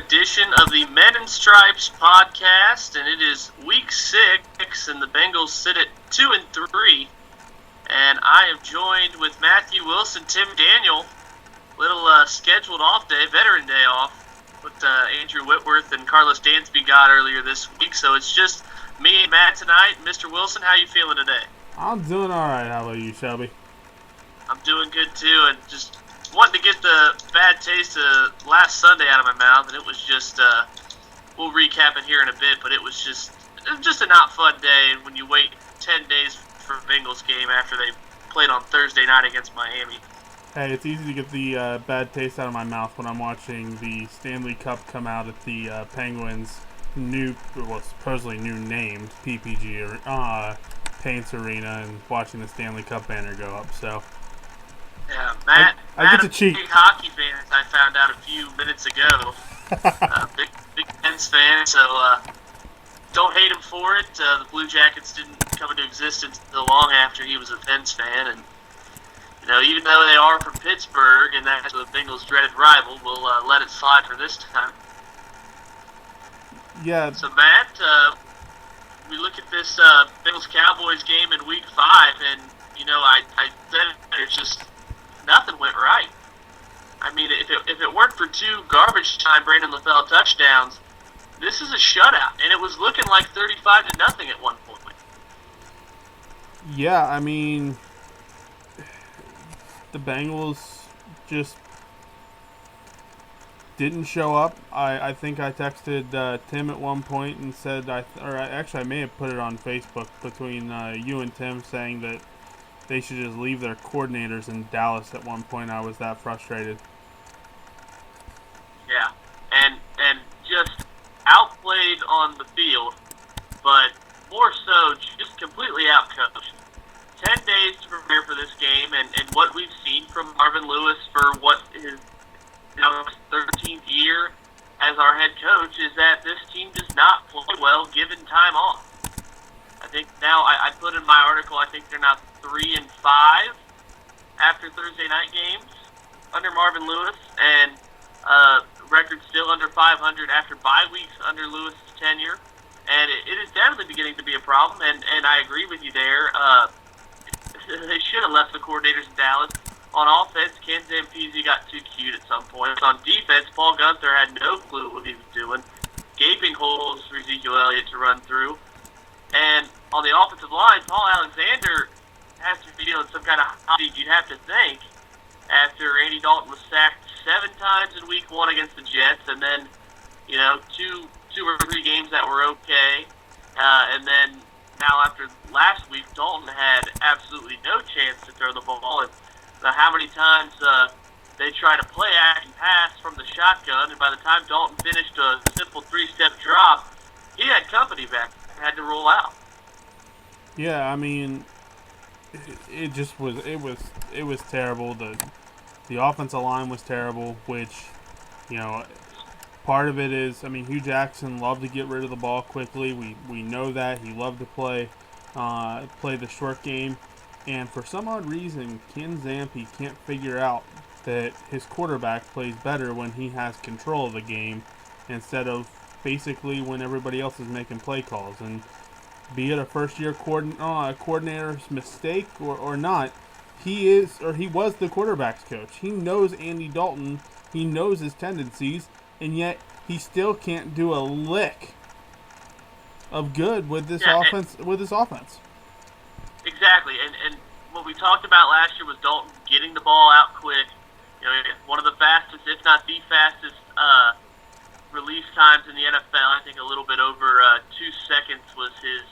edition of the Men in Stripes podcast, and it is week 6, and the Bengals sit at 2-3. And I am joined with Matthew Wilson, Tim Daniel. Little scheduled off day, veteran day off, what Andrew Whitworth and Carlos Dansby got earlier this week. So it's just me and Matt tonight. Mr. Wilson, how you feeling today? I'm doing all right. How about you, Shelby? I'm doing good too, and just wanting to get the bad taste of last Sunday out of my mouth, and it was just, we'll recap it here in a bit, but it was just a not fun day when you wait 10 days for a Bengals game after they played on Thursday night against Miami. Hey, it's easy to get the bad taste out of my mouth when I'm watching the Stanley Cup come out at the Penguins' supposedly new named PPG Paints Arena and watching the Stanley Cup banner go up, so... Yeah, Matt, I get to cheat. Big hockey fan, as I found out a few minutes ago. Big Pens fan, so don't hate him for it. The Blue Jackets didn't come into existence until long after he was a Pens fan, and even though they are from Pittsburgh and that's the Bengals' dreaded rival, we'll let it slide for this time. Yeah. So Matt, we look at this Bengals Cowboys game in Week 5, and I said it's just. Nothing went right. I mean, if it weren't for 2 garbage time Brandon LaFell touchdowns, this is a shutout, and it was looking like 35-0 at one point. Yeah, I mean, the Bengals just didn't show up. I think I texted Tim at one point and said, I may have put it on Facebook between you and Tim saying that they should just leave their coordinators in Dallas at one point. I was that frustrated. Yeah, and just outplayed on the field, but more so just completely outcoached. 10 days to prepare for this game, and what we've seen from Marvin Lewis for what is now his 13th year as our head coach is that this team does not play well given time off. I think now, I put in my article, I think they're now 3-5 after Thursday night games under Marvin Lewis, and record still under 500 after bye weeks under Lewis' tenure. And it is definitely beginning to be a problem, and I agree with you there. They should have left the coordinators in Dallas. On offense, Ken Zampese got too cute at some point. On defense, Paul Gunther had no clue what he was doing. Gaping holes for Ezekiel Elliott to run through. And on the offensive line, Paul Alexander has to be dealing some kind of hot seat, you'd have to think, after Andy Dalton was sacked 7 times in Week 1 against the Jets, and then, two or three games that were okay, and then now after last week, Dalton had absolutely no chance to throw the ball, and how many times they try to play action pass from the shotgun, and by the time Dalton finished a simple 3-step drop, he had company back. Had to roll out. Yeah, I mean, it was terrible. The offensive line was terrible, which, part of it is, Hugh Jackson loved to get rid of the ball quickly. We know that. He loved to play the short game. And for some odd reason, Ken Zampe can't figure out that his quarterback plays better when he has control of the game instead of basically when everybody else is making play calls. And be it a first-year coordinator's mistake or not, he was the quarterback's coach. He knows Andy Dalton. He knows his tendencies, and yet he still can't do a lick of good with this offense. Exactly, and what we talked about last year was Dalton getting the ball out quick. One of the fastest, if not the fastest, release times in the NFL. I think a little bit over 2 seconds was his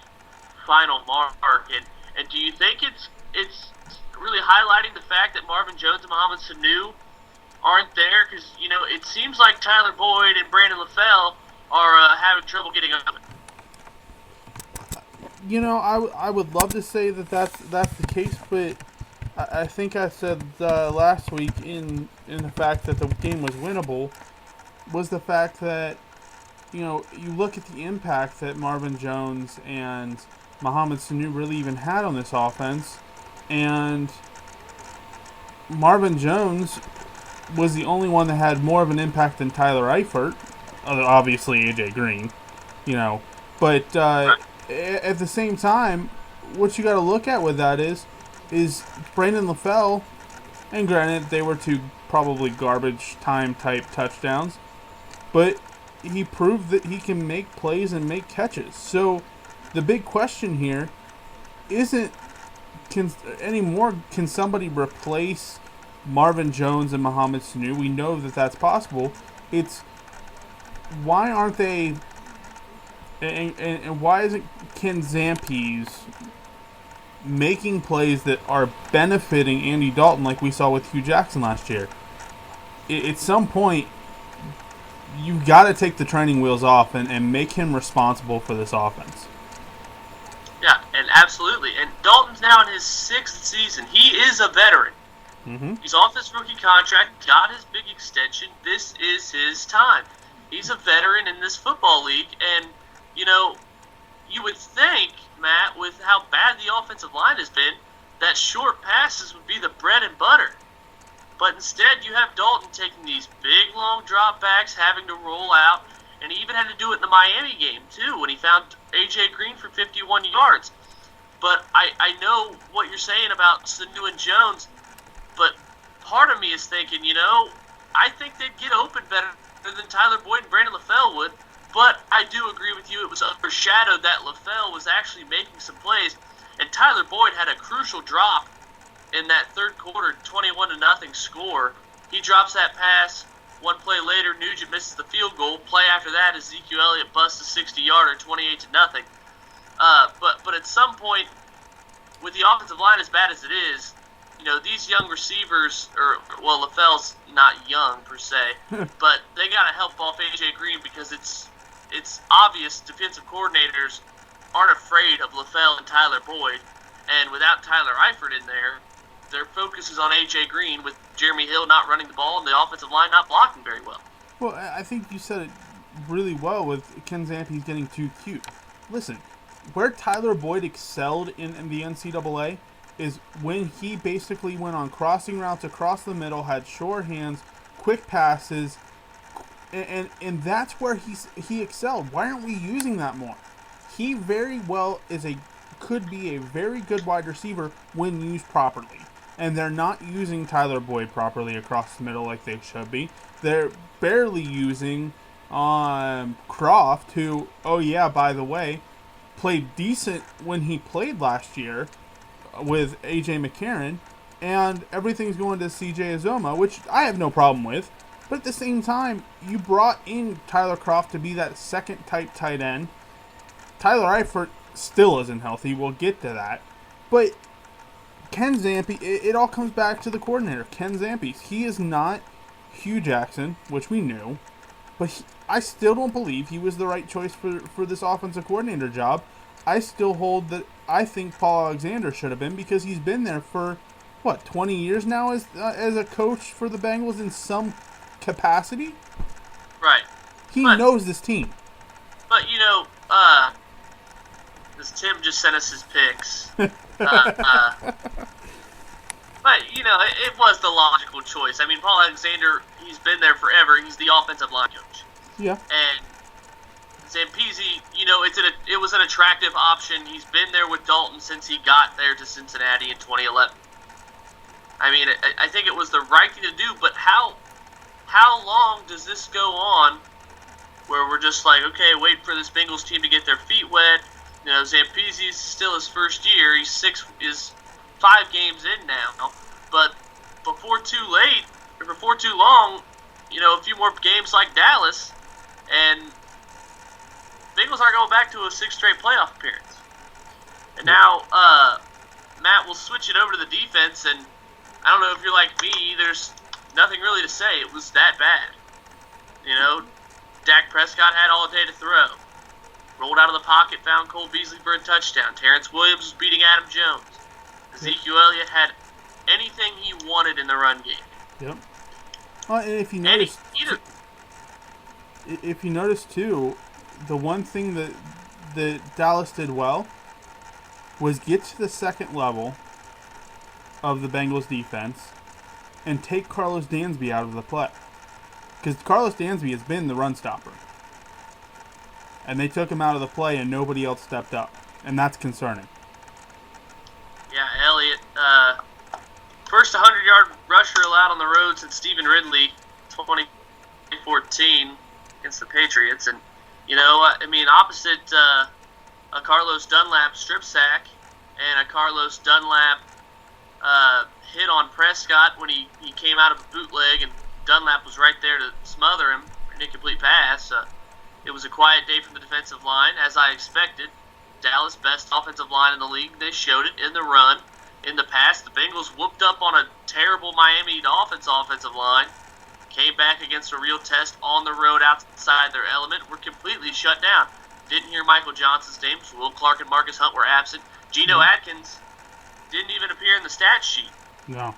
final mark. And do you think it's really highlighting the fact that Marvin Jones and Mohamed Sanu aren't there? Because it seems like Tyler Boyd and Brandon LaFell are having trouble getting up. I would love to say that's the case, but I think I said last week in the fact that the game was winnable was the fact that, you look at the impact that Marvin Jones and Mohamed Sanu really even had on this offense, and Marvin Jones was the only one that had more of an impact than Tyler Eifert obviously A.J. Green, but at the same time, what you got to look at with that is Brandon LaFell, and granted they were two probably garbage time type touchdowns, but he proved that he can make plays and make catches. So the big question here isn't can somebody replace Marvin Jones and Mohamed Sanu? We know that that's possible. It's why aren't they and why isn't Ken Zampese making plays that are benefiting Andy Dalton like we saw with Hugh Jackson last year? At some point, you've got to take the training wheels off and make him responsible for this offense. Yeah, and absolutely. And Dalton's now in his 6th season. He is a veteran. Mm-hmm. He's off his rookie contract, got his big extension. This is his time. He's a veteran in this football league, and, you would think, Matt, with how bad the offensive line has been, that short passes would be the bread and butter. But instead, you have Dalton taking these big, long dropbacks, having to roll out, and he even had to do it in the Miami game, too, when he found A.J. Green for 51 yards. But I know what you're saying about Sanu and Jones, but part of me is thinking, I think they'd get open better than Tyler Boyd and Brandon LaFell would. But I do agree with you. It was overshadowed that LaFell was actually making some plays, and Tyler Boyd had a crucial drop in that third quarter, 21-0 score. He drops that pass. One play later, Nugent misses the field goal. Play after that, Ezekiel Elliott busts a 60-yarder, 28-0. But at some point, with the offensive line as bad as it is, these young receivers, LaFell's not young per se, but they got to help off A.J. Green because it's obvious defensive coordinators aren't afraid of LaFell and Tyler Boyd, and without Tyler Eifert in there, their focus is on A.J. Green with Jeremy Hill not running the ball and the offensive line not blocking very well. Well, I think you said it really well with Ken Zampese getting too cute. Listen, where Tyler Boyd excelled in the NCAA is when he basically went on crossing routes across the middle, had sure hands, quick passes, and that's where he excelled. Why aren't we using that more? He very well could be a very good wide receiver when used properly. And they're not using Tyler Boyd properly across the middle like they should be. They're barely using Croft, who, by the way, played decent when he played last year with A.J. McCarron, and everything's going to C.J. Uzomah, which I have no problem with. But at the same time, you brought in Tyler Croft to be that second-type tight end. Tyler Eifert still isn't healthy. We'll get to that. But Ken Zampese, it all comes back to the coordinator, Ken Zampese. He is not Hugh Jackson, which we knew, but I still don't believe he was the right choice for this offensive coordinator job. I still hold that I think Paul Alexander should have been, because he's been there for, 20 years now as a coach for the Bengals in some capacity? Right. He knows this team. But, this Tim just sent us his picks. But, it was the logical choice. I mean, Paul Alexander, he's been there forever. He's the offensive line coach. Yeah. And Zampese, it was an attractive option. He's been there with Dalton since he got there to Cincinnati in 2011. I mean, I think it was the right thing to do, but how long does this go on where we're just like, okay, wait for this Bengals team to get their feet wet? Zampese is still his first year. He's 5 games in now. But before too long, a few more games like Dallas, and Bengals are going back to a 6th straight playoff appearance. And now, Matt will switch it over to the defense, and I don't know if you're like me, there's nothing really to say. It was that bad. Dak Prescott had all day to throw. Rolled out of the pocket, found Cole Beasley for a touchdown. Terrence Williams was beating Adam Jones. Ezekiel Elliott had anything he wanted in the run game. Yep. And if you notice too, the one thing that Dallas did well was get to the second level of the Bengals defense and take Carlos Dansby out of the play. Because Carlos Dansby has been the run stopper. and they took him out of the play, and nobody else stepped up, and that's concerning. Yeah, Elliott, first 100-yard rusher allowed on the road since Stephen Ridley, 2014, against the Patriots. And, opposite a Carlos Dunlap strip sack and a Carlos Dunlap hit on Prescott when he came out of a bootleg, and Dunlap was right there to smother him, an incomplete pass. It was a quiet day from the defensive line, as I expected. Dallas, best offensive line in the league. They showed it in the run. In the past, the Bengals whooped up on a terrible Miami Dolphins offensive line. Came back against a real test on the road outside their element. Were completely shut down. Didn't hear Michael Johnson's name. So Will Clark and Marcus Hunt were absent. Geno Atkins didn't even appear in the stat sheet. No.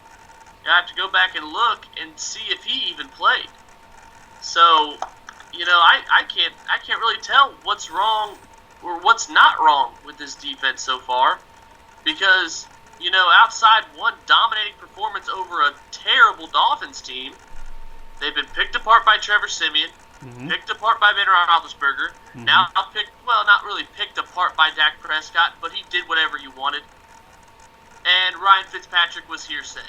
I have to go back and look and see if he even played. So, I can't really tell what's wrong or what's not wrong with this defense so far, because, outside one dominating performance over a terrible Dolphins team, they've been picked apart by Trevor Siemian, picked apart by Ben Roethlisberger, now not really picked apart by Dak Prescott, but he did whatever he wanted, and Ryan Fitzpatrick was hearsay.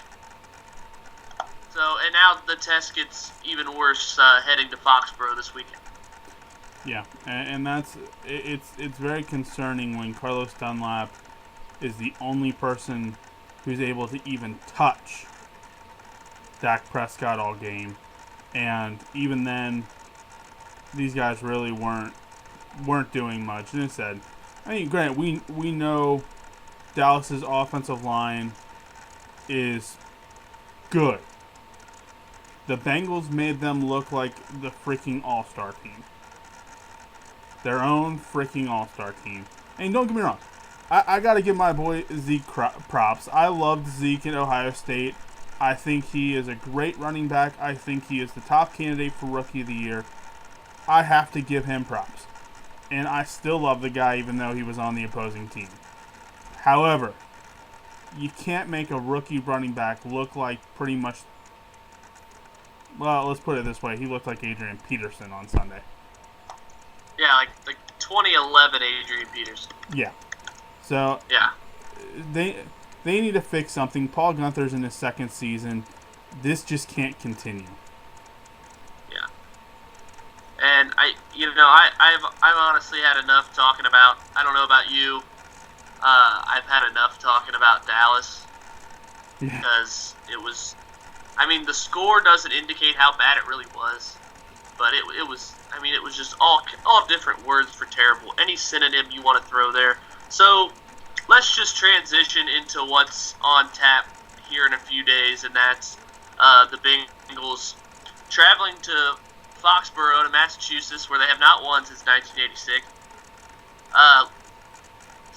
So, and now the test gets even worse heading to Foxborough this weekend. Yeah, and it's very concerning when Carlos Dunlap is the only person who's able to even touch Dak Prescott all game, and even then, these guys really weren't doing much. And instead, granted, we know Dallas's offensive line is good. The Bengals made them look like the freaking all-star team. Their own freaking all-star team. And don't get me wrong, I got to give my boy Zeke props. I loved Zeke at Ohio State. I think he is a great running back. I think he is the top candidate for Rookie of the Year. I have to give him props. And I still love the guy even though he was on the opposing team. However, you can't make a rookie running back look like pretty much... Well, let's put it this way. He looked like Adrian Peterson on Sunday. Yeah, like 2011 Adrian Peterson. Yeah. So yeah, they need to fix something. Paul Gunther's in his second season. This just can't continue. Yeah. And I've honestly had enough talking about. I don't know about you. I've had enough talking about Dallas because it was. The score doesn't indicate how bad it really was, but it was. It was just all different words for terrible. Any synonym you want to throw there. So let's just transition into what's on tap here in a few days, and that's the Bengals traveling to Foxborough, to Massachusetts, where they have not won since 1986.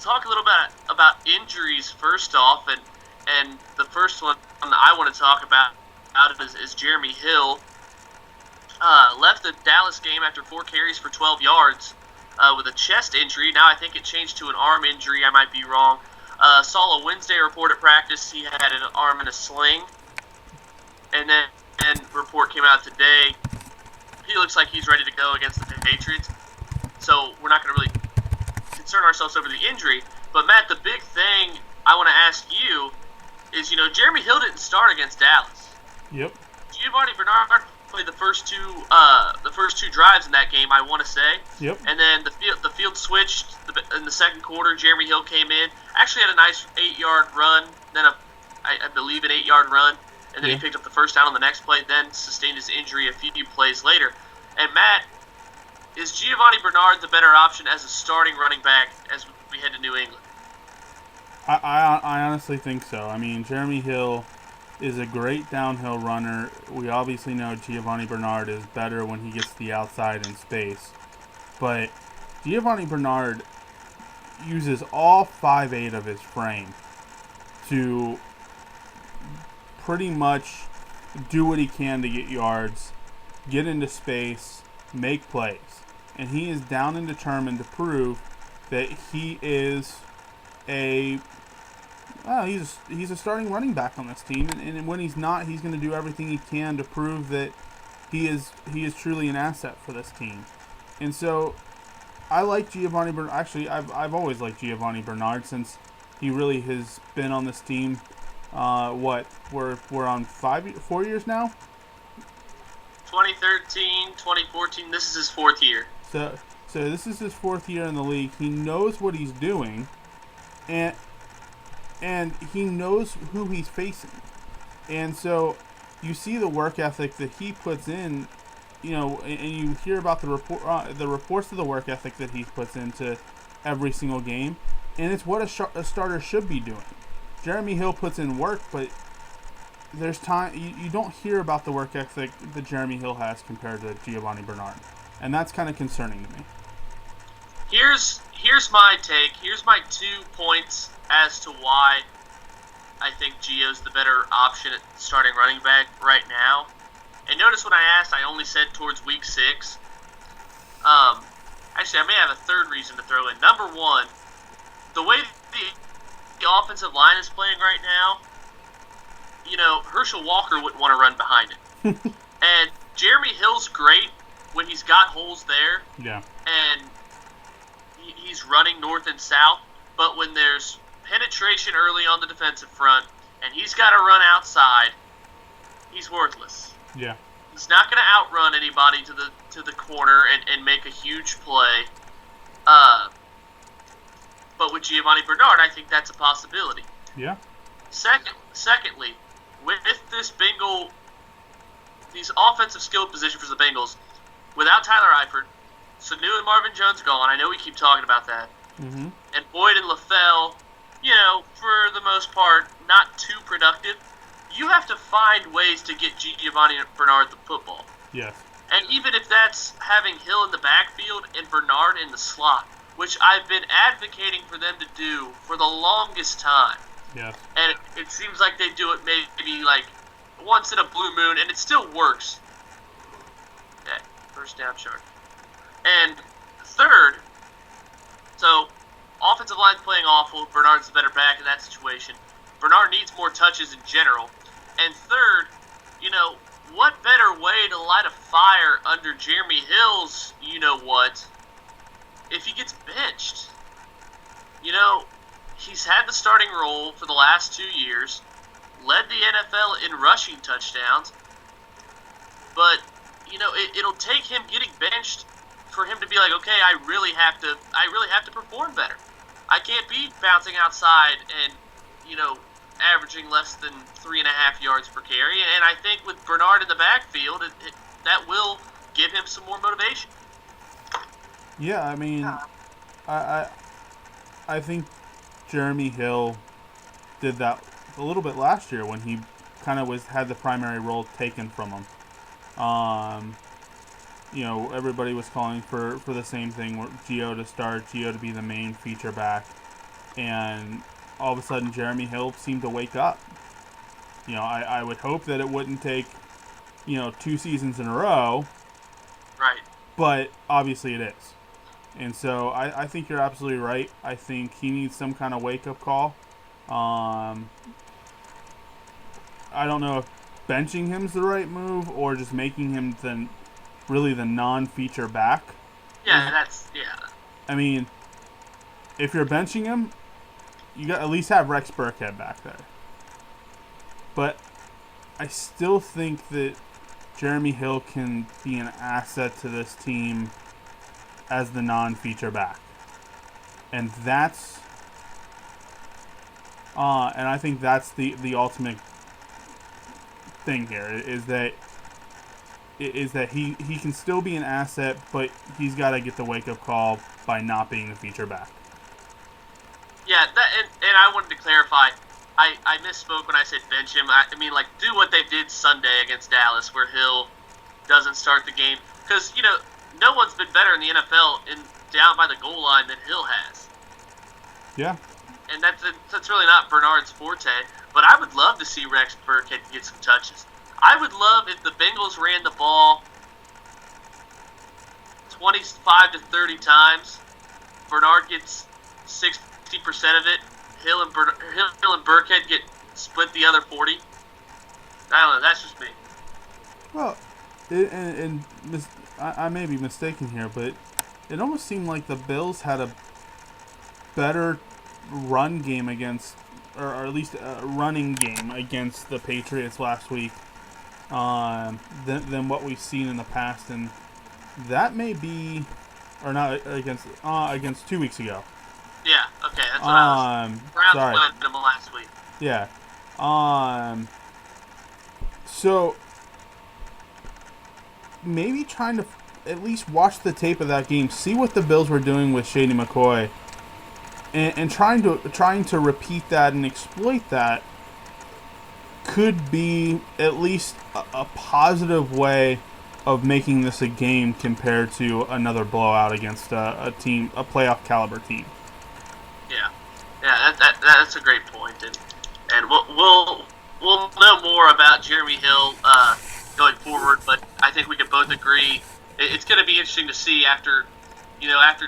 Talk a little bit about injuries first off, and the first one I want to talk about is Jeremy Hill. Left the Dallas game after 4 carries for 12 yards with a chest injury. Now I think it changed to an arm injury. I might be wrong. Saw a Wednesday report at practice. He had an arm in a sling. And then report came out today. He looks like he's ready to go against the Patriots. So we're not going to really concern ourselves over the injury. But, Matt, the big thing I want to ask you is, Jeremy Hill didn't start against Dallas. Yep. Giovanni Bernard played the first two drives in that game, I want to say. Yep. And then the field switched in the second quarter. Jeremy Hill came in, actually had a nice 8-yard run, then I believe an 8-yard run, and then he picked up the first down on the next play. Then sustained his injury a few plays later. And Matt, is Giovanni Bernard the better option as a starting running back as we head to New England? I honestly think so. Jeremy Hill is a great downhill runner. We obviously know Giovanni Bernard is better when he gets to the outside in space. But Giovanni Bernard uses all 5'8" of his frame to pretty much do what he can to get yards, get into space, make plays. And he is down and determined to prove that he is he's a starting running back on this team, and when he's not, he's going to do everything he can to prove that he is truly an asset for this team. And so I like Giovanni Bernard. Actually, I've always liked Giovanni Bernard since he really has been on this team. We're on 4 years now. 2013, 2014. This is his 4th year. So this is his 4th year in the league. He knows what he's doing, and he knows who he's facing, and so you see the work ethic that he puts in. You know, and you hear about the reports of the work ethic that he puts into every single game, and it's what a starter should be doing. Jeremy Hill puts in work, but there's time you don't hear about the work ethic that Jeremy Hill has compared to Giovanni Bernard, and that's kind of concerning to me. Here's my take. Here's my 2 points as to why I think Gio's the better option at starting running back right now. And notice when I asked, I only said towards week 6. Actually, I may have a third reason to throw in. Number 1, the way the offensive line is playing right now, you know, Herschel Walker wouldn't want to run behind it. And Jeremy Hill's great when he's got holes there. Yeah. And he's running north and south. But when there's penetration early on the defensive front and he's got to run outside, he's worthless. Yeah. He's not going to outrun anybody to the corner and make a huge play. But with Giovanni Bernard, I think that's a possibility. Yeah. Secondly, with these offensive skill positions for the Bengals, without Tyler Eifert, Sanu and Marvin Jones gone. I know we keep talking about that. Mm-hmm. And Boyd and LaFell, you know, for the most part, not too productive. You have to find ways to get Giovanni Bernard the football. Yes. And even if that's having Hill in the backfield and Bernard in the slot, which I've been advocating for them to do for the longest time. Yes. And it seems like they do it maybe like once in a blue moon, and it still works. Okay, first down chart. And third, so offensive line's playing awful. Bernard's the better back in that situation. Bernard needs more touches in general. And third, you know, what better way to light a fire under Jeremy Hill's you-know-what if he gets benched? You know, he's had the starting role for the last 2 years, led the NFL in rushing touchdowns, but, you know, it'll take him getting benched for him to be like, okay, I really have to perform better. I can't be bouncing outside and, you know, averaging less than 3.5 yards per carry. And I think with Bernard in the backfield, that will give him some more motivation. Yeah, I mean, I think Jeremy Hill did that a little bit last year when he kind of had the primary role taken from him. You know, everybody was calling for the same thing, Gio to start, Gio to be the main feature back, and all of a sudden Jeremy Hill seemed to wake up. You know, I would hope that it wouldn't take, you know, 2 seasons in a row. Right. But obviously it is. And so I think you're absolutely right. I think he needs some kind of wake-up call. I don't know if benching him's the right move or just making him really the non-feature back. Yeah, I mean, if you're benching him, you got at least have Rex Burkhead back there. But I still think that Jeremy Hill can be an asset to this team as the non-feature back. And that's and I think that's the ultimate thing here is that he can still be an asset, but he's got to get the wake-up call by not being the feature back. Yeah, and I wanted to clarify. I misspoke when I said bench him. I mean, like, do what they did Sunday against Dallas, where Hill doesn't start the game. Because, you know, no one's been better in the NFL down by the goal line than Hill has. Yeah. And that's really not Bernard's forte. But I would love to see Rex Burkhead get some touches. I would love if the Bengals ran the ball 25 to 30 times. Bernard gets 60% of it. Hill and Burkhead get split the other 40. I don't know. That's just me. Well, I may be mistaken here, but it almost seemed like the Bills had a better run game against, or at least a running game against the Patriots last week than what we've seen in the past, and that may be, or not against 2 weeks ago. Yeah, okay, that's what I was. Browns played them last week. Yeah. So maybe trying to at least watch the tape of that game, see what the Bills were doing with Shady McCoy, and trying to repeat that and exploit that could be at least a positive way of making this a game compared to another blowout against a playoff caliber team. Yeah, that's a great point, and we'll know more about Jeremy Hill going forward. But I think we can both agree it's going to be interesting to see after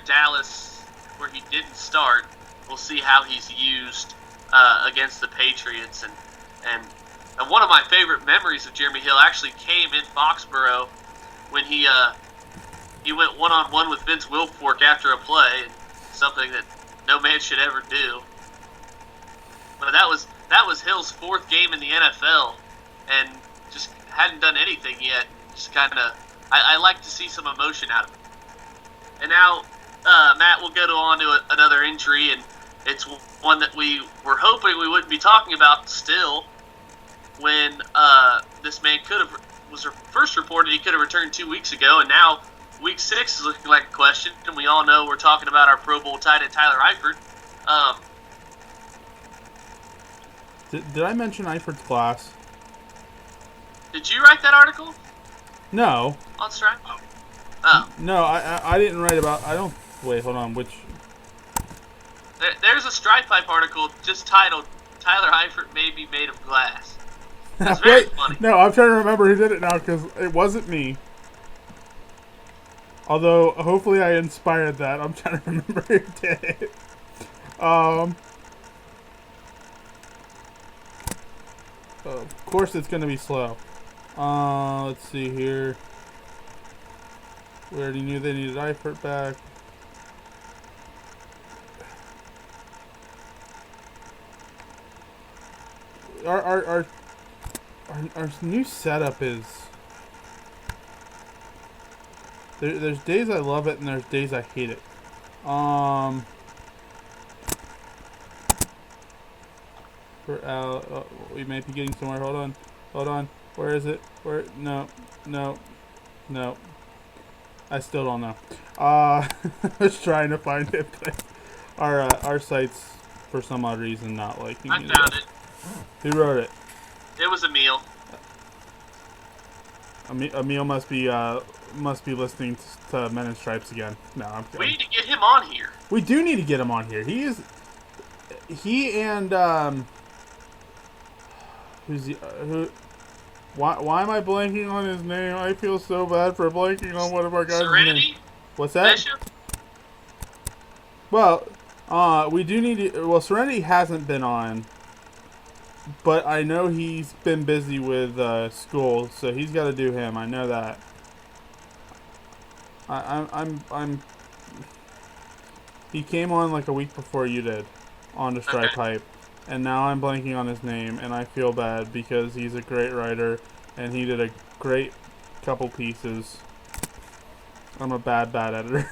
Dallas, where he didn't start. We'll see how he's used against the Patriots, and one of my favorite memories of Jeremy Hill actually came in Foxborough when he went one-on-one with Vince Wilfork after a play, and something that no man should ever do. But that was Hill's 4th game in the NFL, and just hadn't done anything yet. Just kind of, I like to see some emotion out of him. And now, Matt, we'll go on to another injury, and it's one that we were hoping we wouldn't be talking about still. When this man was first reported he could have returned 2 weeks ago, and now Week 6 is looking like a question, and we all know we're talking about our Pro Bowl tight end Tyler Eifert. Did I mention Eifert's class? Did you write that article? No. On Stripe? Oh. No, I didn't write about. I don't. Wait, hold on. Which? There's a Stripe Hype article just titled "Tyler Eifert may be made of glass." It's very funny. No, I'm trying to remember who did it now because it wasn't me. Although, hopefully I inspired that. I'm trying to remember who did it. Of course it's going to be slow. Let's see here. We already knew they needed Eifert back. Our new setup is... There's days I love it and there's days I hate it. We may be getting somewhere. Hold on. Where is it? No. I still don't know. I was trying to find it, but our site's for some odd reason not liking I found it. Who wrote it? It was Emil. Emil must be listening to Men in Stripes again. No, I'm kidding. We need to get him on here. We do need to get him on here. He and why am I blanking on his name? I feel so bad for blanking on one of our guys' Serenity? names. What's that? Bishop? Well, we do need to... Well, Serenity hasn't been on, but I know he's been busy with school, so he's got to do him. I know that. I'm. He came on like a week before you did, on the Stripe Hype, and now I'm blanking on his name, and I feel bad because he's a great writer, and he did a great couple pieces. I'm a bad editor.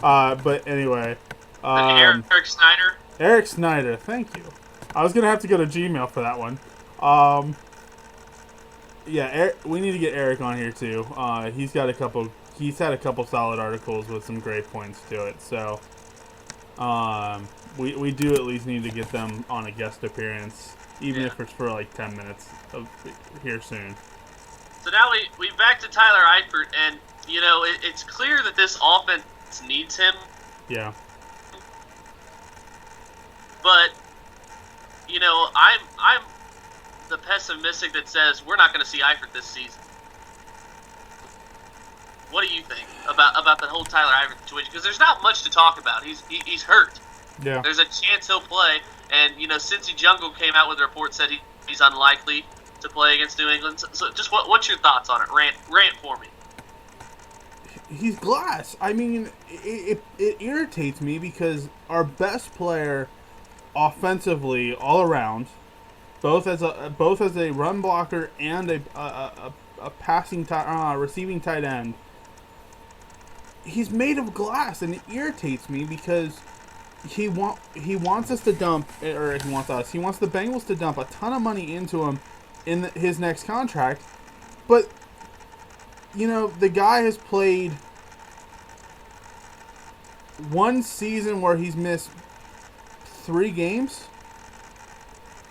But anyway. Eric Snyder? Eric Snyder, thank you. I was going to have to go to Gmail for that one. Yeah, we need to get Eric on here too. He's had a couple solid articles with some great points to it. So, we do at least need to get them on a guest appearance, even if it's for like 10 minutes here soon. So now we back to Tyler Eifert, and it's clear that this offense needs him. Yeah. But I'm the pessimistic that says we're not going to see Eifert this season. What do you think about the whole Tyler Eifert situation? Because there's not much to talk about. He's hurt. Yeah. There's a chance he'll play, and Cincy Jungle came out with a report said he's unlikely to play against New England. So just what's your thoughts on it? Rant for me. He's glass. I mean, it irritates me because our best player offensively all around, both as a run blocker and a passing receiving tight end, he's made of glass, and it irritates me because he wants us to dump, or he wants the Bengals to dump a ton of money into him in his next contract, but the guy has played one season where he's missed 3 games.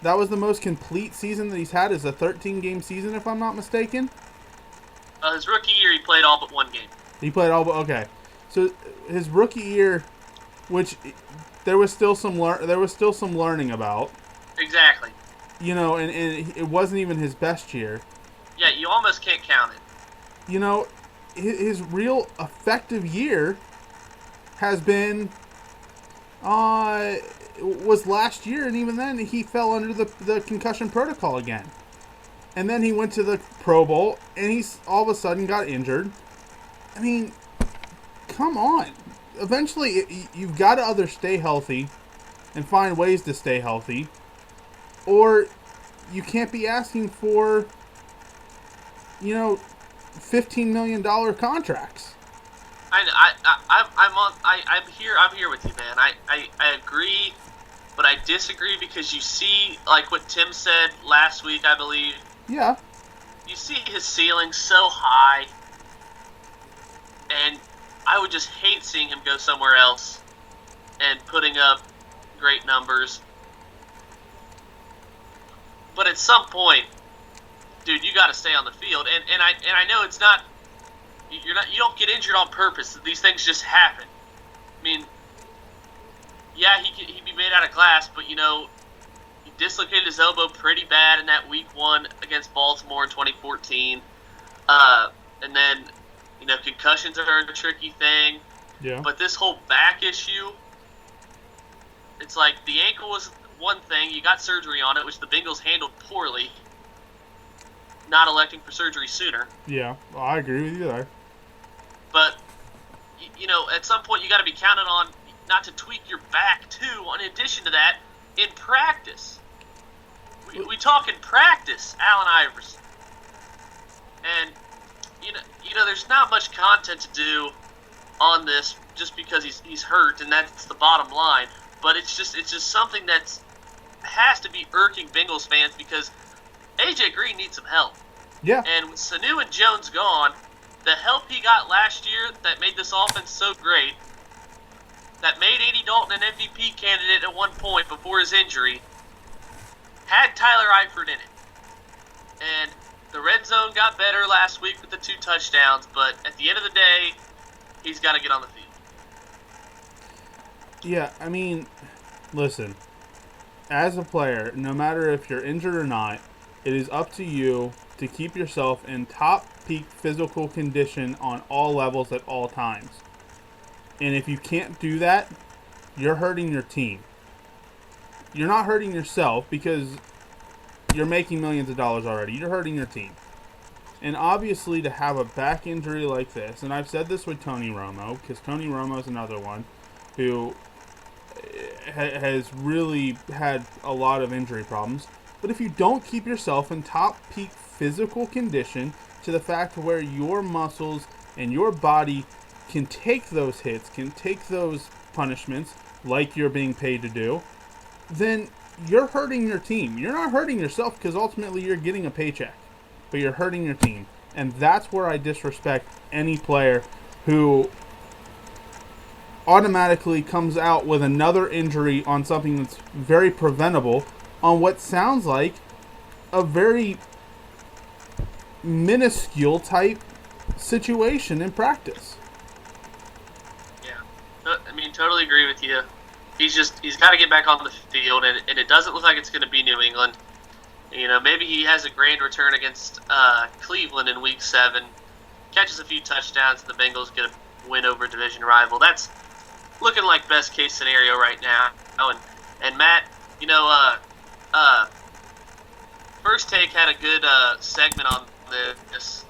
That was the most complete season that he's had, is a 13-game season, if I'm not mistaken. His rookie year, he played all but 1 game. He played all but, okay. So his rookie year, which there was still some learning about. Exactly. And it wasn't even his best year. Yeah, you almost can't count it. His real effective year has been was last year, and even then he fell under the concussion protocol again. And then he went to the Pro Bowl, and he's all of a sudden got injured. I mean, come on. Eventually, you've got to either stay healthy and find ways to stay healthy, or you can't be asking for, $15 million contracts. I'm here with you, man. I agree, but I disagree because you see, like what Tim said last week, I believe. Yeah. You see his ceiling so high, and I would just hate seeing him go somewhere else and putting up great numbers. But at some point, dude, you got to stay on the field, and I know it's not. You don't get injured on purpose. These things just happen. I mean, yeah, he'd be made out of glass, but he dislocated his elbow pretty bad in that week 1 against Baltimore in 2014. And then, concussions are a tricky thing. Yeah. But this whole back issue, it's like the ankle was one thing. You got surgery on it, which the Bengals handled poorly, not electing for surgery sooner. Yeah, well, I agree with you there. But, at some point you got to be counted on not to tweak your back, too, in addition to that, in practice. We talk in practice, Allen Iverson. And, there's not much content to do on this just because he's hurt, and that's the bottom line. But it's just something that has to be irking Bengals fans because AJ Green needs some help. Yeah. And with Sanu and Jones gone, the help he got last year that made this offense so great, that made Andy Dalton an MVP candidate at one point before his injury, had Tyler Eifert in it. And the red zone got better last week with the 2 touchdowns, but at the end of the day, he's got to get on the field. Yeah, I mean, listen, as a player, no matter if you're injured or not, it is up to you to keep yourself in top peak physical condition on all levels at all times. And if you can't do that, you're hurting your team. You're not hurting yourself because you're making millions of dollars already. You're hurting your team. And obviously to have a back injury like this, and I've said this with Tony Romo, because Tony Romo is another one who has really had a lot of injury problems. But if you don't keep yourself in top peak physical condition to the fact where your muscles and your body can take those hits, can take those punishments like you're being paid to do, then you're hurting your team. You're not hurting yourself because ultimately you're getting a paycheck, but you're hurting your team. And that's where I disrespect any player who automatically comes out with another injury on something that's very preventable on what sounds like a very minuscule type situation in practice. Yeah, I mean, totally agree with you. He's got to get back on the field, and it doesn't look like it's going to be New England. Maybe he has a grand return against Cleveland in Week 7, catches a few touchdowns, and the Bengals get a win over a division rival. That's looking like best case scenario right now. And Matt, First Take had a good segment on this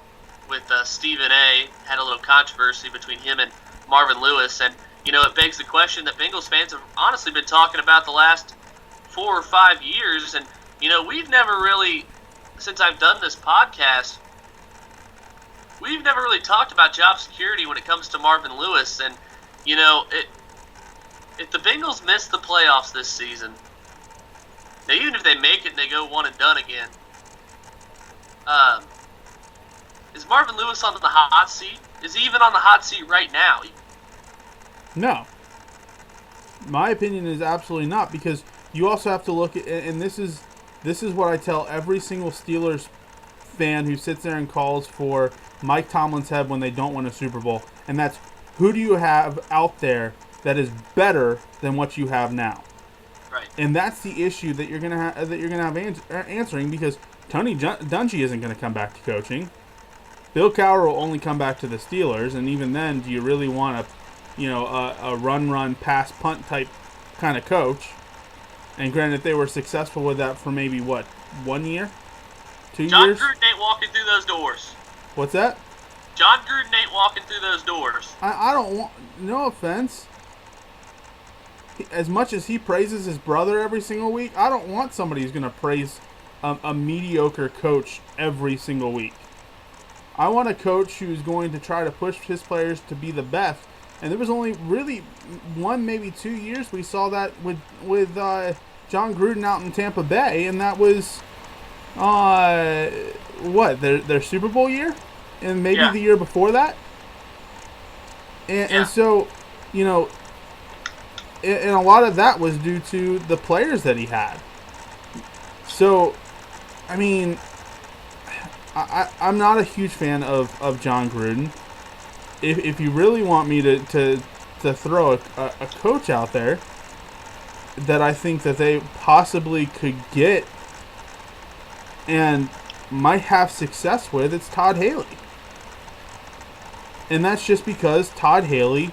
with Stephen A. Had a little controversy between him and Marvin Lewis, and it begs the question that Bengals fans have honestly been talking about the last 4 or 5 years, and we've never really, since I've done this podcast, we've never really talked about job security when it comes to Marvin Lewis, and if the Bengals miss the playoffs this season, now even if they make it and they go one and done again, is Marvin Lewis on the hot seat? Is he even on the hot seat right now? No. My opinion is absolutely not, because you also have to look at, and this is what I tell every single Steelers fan who sits there and calls for Mike Tomlin's head when they don't win a Super Bowl, and that's, who do you have out there that is better than what you have now? Right. And that's the issue that you're gonna have answering, because Tony Dungy isn't going to come back to coaching. Bill Cowher will only come back to the Steelers, and even then, do you really want a run, pass, punt type kind of coach? And granted, they were successful with that for maybe, 1 year? 2 years? John Gruden ain't walking through those doors. What's that? John Gruden ain't walking through those doors. I don't want, no offense, as much as he praises his brother every single week, I don't want somebody who's going to praise a mediocre coach every single week. I want a coach who's going to try to push his players to be the best. And there was only really 1, maybe 2 years we saw that with John Gruden out in Tampa Bay, and that was their Super Bowl year, and maybe the year before that. And so, and a lot of that was due to the players that he had. So, I mean, I'm not a huge fan of John Gruden. If you really want me to throw a coach out there that I think that they possibly could get and might have success with, it's Todd Haley. And that's just because Todd Haley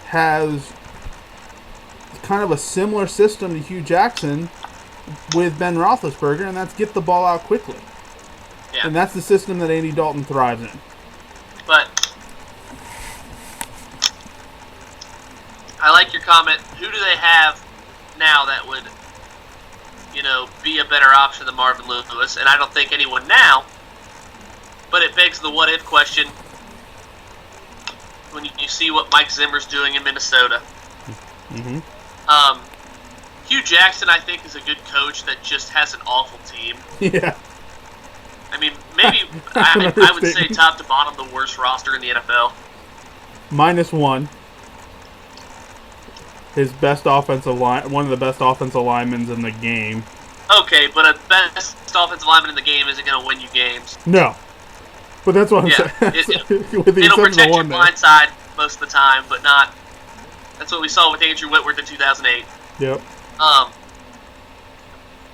has kind of a similar system to Hugh Jackson with Ben Roethlisberger, and that's get the ball out quickly. Yeah. And that's the system that Andy Dalton thrives in. But I like your comment. Who do they have now that would, be a better option than Marvin Lewis? And I don't think anyone now. But it begs the what-if question when you see what Mike Zimmer's doing in Minnesota. Mm-hmm. Hugh Jackson, I think, is a good coach that just has an awful team. Yeah. I mean, maybe I would say top to bottom the worst roster in the NFL. -1. His best offensive line, one of the best offensive linemen in the game. Okay, but a best offensive lineman in the game isn't going to win you games. No. But that's what I'm saying. It'll protect your blind side most of the time, but not. That's what we saw with Andrew Whitworth in 2008. Yep.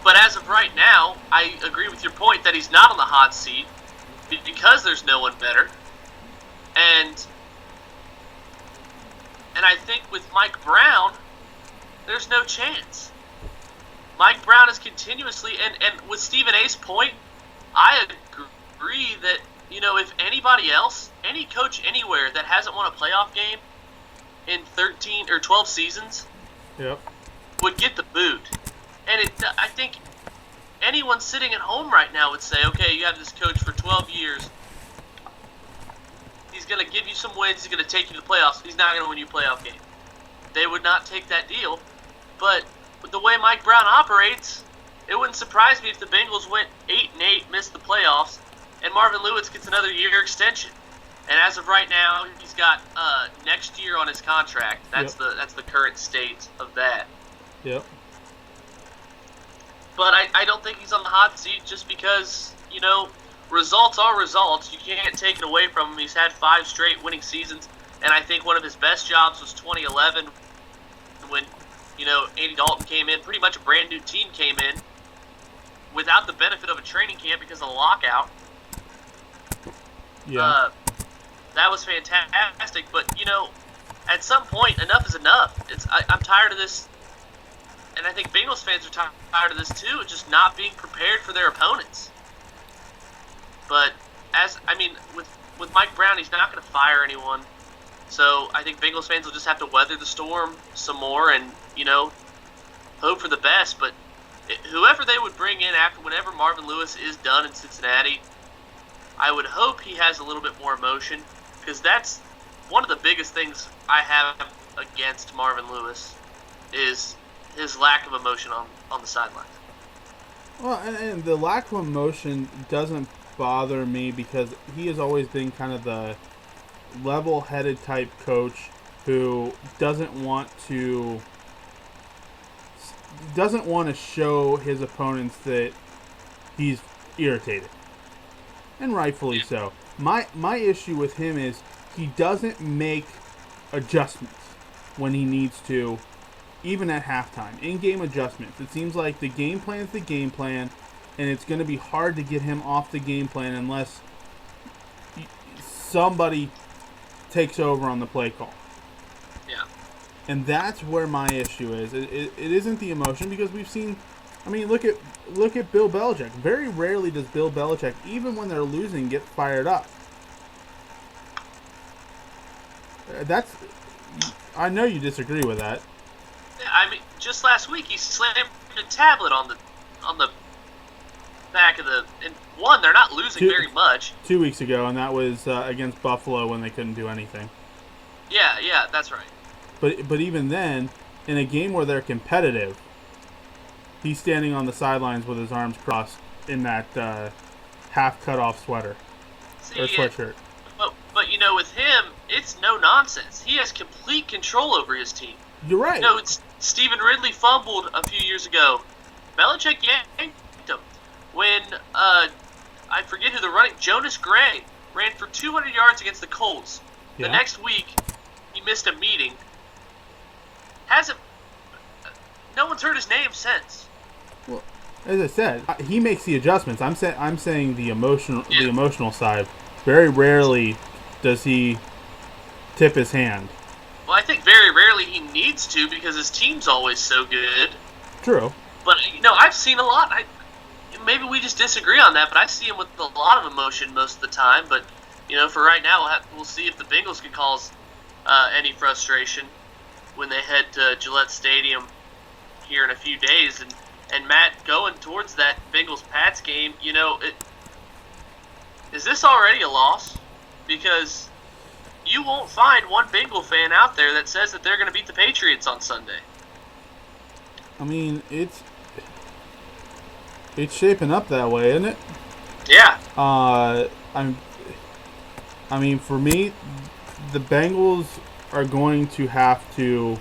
But as of right now, I agree with your point that he's not on the hot seat because there's no one better. And I think with Mike Brown, there's no chance. Mike Brown is continuously, and with Stephen A's point, I agree that, if anybody else, any coach anywhere that hasn't won a playoff game in 13 or 12 seasons Yep. would get the boot. And I think anyone sitting at home right now would say, okay, you have this coach for 12 years. He's going to give you some wins. He's going to take you to the playoffs. He's not going to win you a playoff game. They would not take that deal. But with the way Mike Brown operates, it wouldn't surprise me if the Bengals went 8-8, missed the playoffs, and Marvin Lewis gets another year extension. And as of right now, he's got next year on his contract. That's the current state of that. Yep. But I don't think he's on the hot seat just because, results are results. You can't take it away from him. He's had 5 straight winning seasons, and I think one of his best jobs was 2011 when, Andy Dalton came in. Pretty much a brand new team came in without the benefit of a training camp because of the lockout. Yeah. That was fantastic, but, at some point, enough is enough. I'm tired of this, and I think Bengals fans are tired of this too, just not being prepared for their opponents. But, with with Mike Brown, he's not going to fire anyone. So I think Bengals fans will just have to weather the storm some more and, hope for the best. But whoever they would bring in after whenever Marvin Lewis is done in Cincinnati, I would hope he has a little bit more emotion, because that's one of the biggest things I have against Marvin Lewis is his lack of emotion on the sidelines. Well, and the lack of emotion doesn't bother me because he has always been kind of the level-headed type coach who doesn't want to show his opponents that he's irritated, and rightfully so. My issue with him is he doesn't make adjustments when he needs to, even at halftime. In-game adjustments. It seems like the game plan is the game plan, and it's going to be hard to get him off the game plan unless somebody takes over on the play call. Yeah. And that's where my issue is. It isn't the emotion, because we've seen, I mean, look at Bill Belichick. Very rarely does Bill Belichick, even when they're losing, get fired up. I know you disagree with that. I mean, just last week he slammed a tablet on the back of the. And one, they're not losing very much. 2 weeks ago, and that was against Buffalo when they couldn't do anything. Yeah, that's right. But even then, in a game where they're competitive, he's standing on the sidelines with his arms crossed in that half cut off sweater or sweatshirt. But with him, it's no nonsense. He has complete control over his team. You're right. Stephen Ridley fumbled a few years ago. Belichick yanked him. When, I forget who Jonas Gray ran for 200 yards against the Colts. Yeah. The next week, he missed a meeting. No one's heard his name since. Well, as I said, he makes the adjustments. I'm saying the emotional side. Very rarely does he tip his hand. Well, I think very rarely he needs to, because his team's always so good. True. But, I've seen a lot. Maybe we just disagree on that, but I see him with a lot of emotion most of the time. But, for right now, we'll see if the Bengals can cause any frustration when they head to Gillette Stadium here in a few days. And Matt, going towards that Bengals-Pats game, is this already a loss? Because you won't find one Bengal fan out there that says that they're going to beat the Patriots on Sunday. I mean, it's shaping up that way, isn't it? Yeah. I mean, for me, the Bengals are going to have to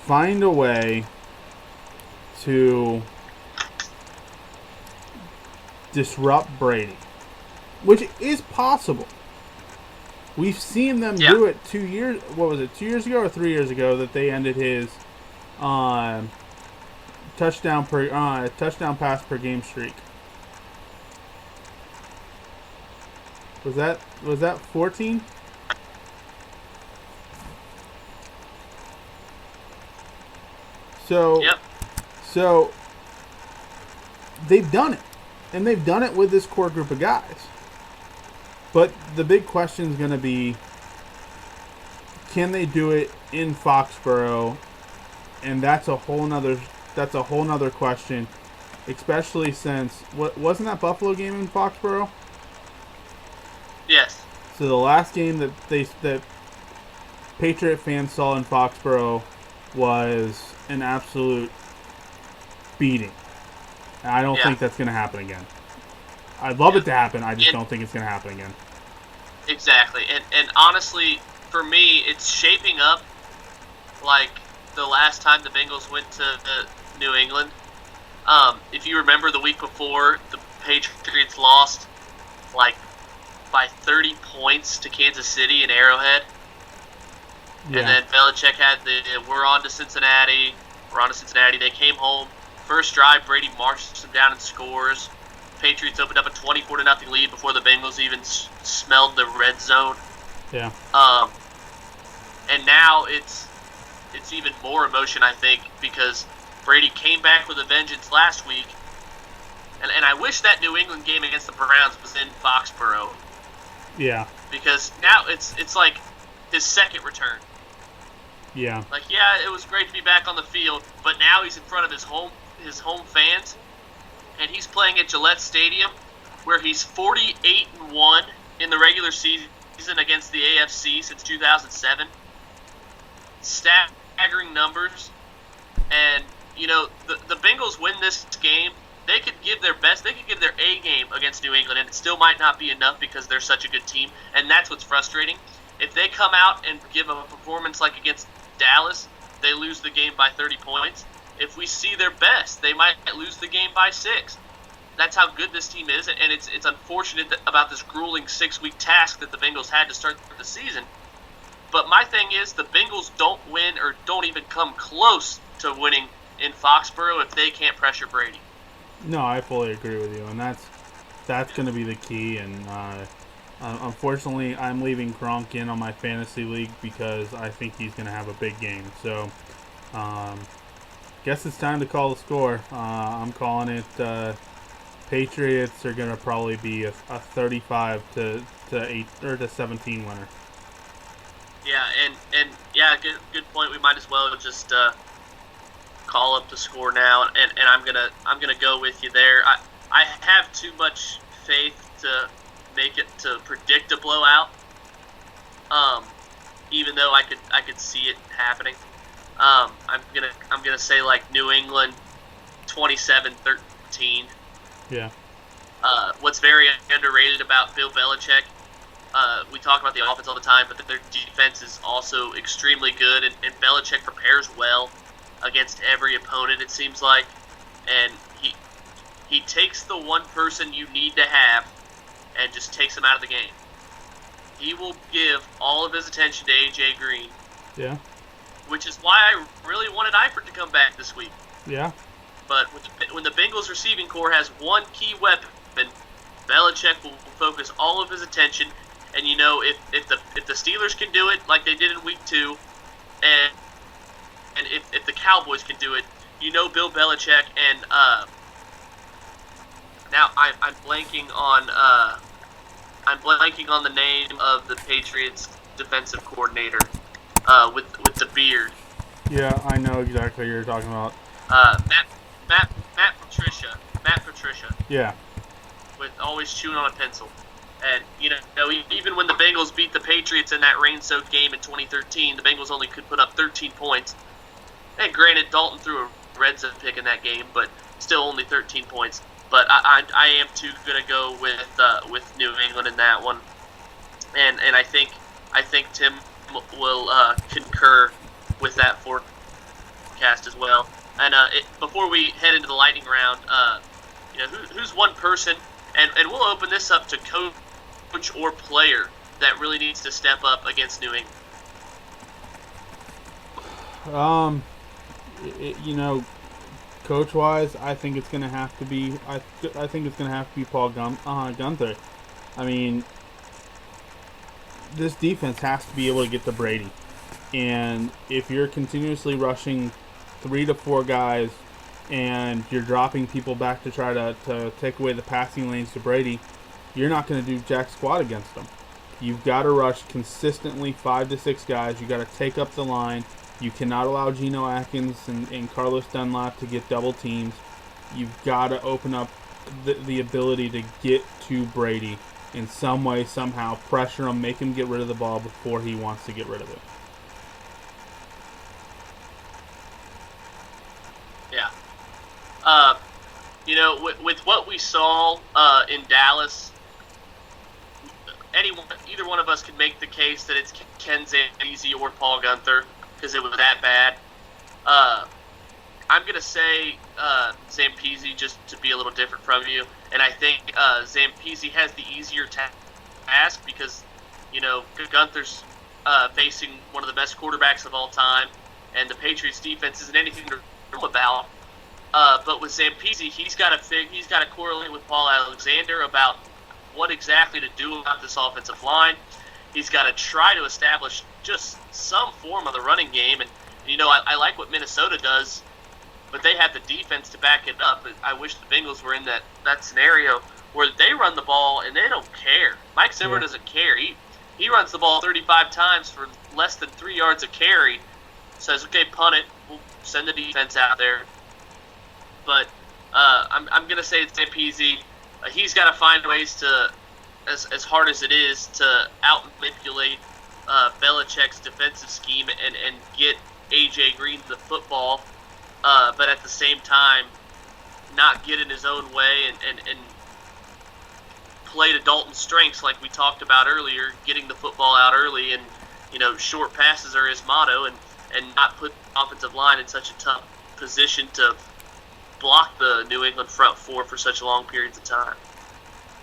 find a way to disrupt Brady, which is possible. We've seen them do it 2 years. What was it? 2 years ago or 3 years ago that they ended his touchdown pass per game streak. Was that 14? So they've done it, and they've done it with this core group of guys. But the big question is going to be, can they do it in Foxborough? And that's a whole nother question, especially since wasn't that Buffalo game in Foxborough? Yes. So the last game that Patriot fans saw in Foxborough was an absolute beating. And I don't think that's going to happen again. I'd love it to happen. I just don't think it's going to happen again. Exactly. And honestly, for me, it's shaping up like the last time the Bengals went to New England. If you remember the week before, the Patriots lost by 30 points to Kansas City in Arrowhead. Yeah. And then Belichick had we're on to Cincinnati. They came home. First drive, Brady marched them down and scores. Patriots opened up a 24-0 lead before the Bengals even smelled the red zone. Yeah. And now it's even more emotion, I think, because Brady came back with a vengeance last week, And I wish that New England game against the Browns was in Foxborough. Yeah. Because now it's like his second return. Yeah. Like, yeah, it was great to be back on the field, but now he's in front of his home fans, and he's playing at Gillette Stadium, where he's 48-1 in the regular season against the AFC since 2007. Staggering numbers. And, you know, the Bengals win this game. They could give their best. They could give their A game against New England, and it still might not be enough because they're such a good team. And that's what's frustrating. If they come out and give a performance like against Dallas, they lose the game by 30 points. If we see their best, they might lose the game by 6. That's how good this team is, and it's unfortunate about this grueling 6-week task that the Bengals had to start the season. But my thing is, the Bengals don't win or don't even come close to winning in Foxborough if they can't pressure Brady. No, I fully agree with you, and that's going to be the key. And unfortunately, I'm leaving Gronk in on my fantasy league because I think he's going to have a big game. So, guess it's time to call the score. I'm calling it. Patriots are going to probably be a 35 to 8 or to 17 winner. Yeah, and yeah, good point. We might as well just call up the score now, and I'm gonna go with you there. I have too much faith to make it to predict a blowout. Even though I could see it happening. I'm gonna say like New England 27-13. Yeah. What's very underrated about Bill Belichick, we talk about the offense all the time, but their defense is also extremely good, and Belichick prepares well against every opponent, it seems like. And he takes the one person you need to have and just takes him out of the game. He will give all of his attention to A.J. Green. Yeah. Which is why I really wanted Eifert to come back this week. Yeah. But when the Bengals receiving corps has one key weapon, Belichick will focus all of his attention. And you know, if the Steelers can do it like they did in Week 2, and if the Cowboys can do it, you know Bill Belichick and now I'm blanking on the name of the Patriots defensive coordinator with the beard. Yeah, I know exactly what you're talking about. Matt Patricia. Yeah. With always chewing on a pencil. And, you know, even when the Bengals beat the Patriots in that rain-soaked game in 2013, the Bengals only could put up 13 points. And granted, Dalton threw a red zone pick in that game, but still only 13 points. But I am too going to go with New England in that one. And I think Tim will concur with that forecast as well. And before we head into the lightning round, you know, who's one person, and we'll open this up to coach or player that really needs to step up against New England? You know, coach-wise, I think it's gonna have to be. I think it's gonna have to be Paul Gunther. I mean, this defense has to be able to get to Brady, and if you're continuously rushing 3 to 4 guys, and you're dropping people back to try to take away the passing lanes to Brady, you're not going to do jack squat against them. You've got to rush consistently 5 to 6 guys. You've got to take up the line. You cannot allow Geno Atkins and Carlos Dunlap to get double teams. You've got to open up the ability to get to Brady in some way, somehow, pressure him, make him get rid of the ball before he wants to get rid of it. Yeah. You know, with what we saw in Dallas, either one of us could make the case that it's Ken Zampese or Paul Gunther because it was that bad. I'm going to say Zampese just to be a little different from you, and I think Zampese has the easier task because, you know, Gunther's facing one of the best quarterbacks of all time, and the Patriots defense isn't anything to know about. But with Zampese, he's got to correlate with Paul Alexander about what exactly to do about this offensive line. He's got to try to establish just some form of the running game. And, you know, I like what Minnesota does but they have the defense to back it up. I wish the Bengals were in that scenario where they run the ball and they don't care. Mike Zimmer doesn't care. He runs the ball 35 times for less than 3 yards a carry. Says, okay, punt it. We'll send the defense out there. But I'm going to say it's Zampese. He's got to find ways to, as hard as it is, to out-manipulate Belichick's defensive scheme and get A.J. Green the football, but at the same time not get in his own way and play to Dalton's strengths like we talked about earlier, getting the football out early and, short passes are his motto and not put the offensive line in such a tough position to block the New England front four for such long periods of time.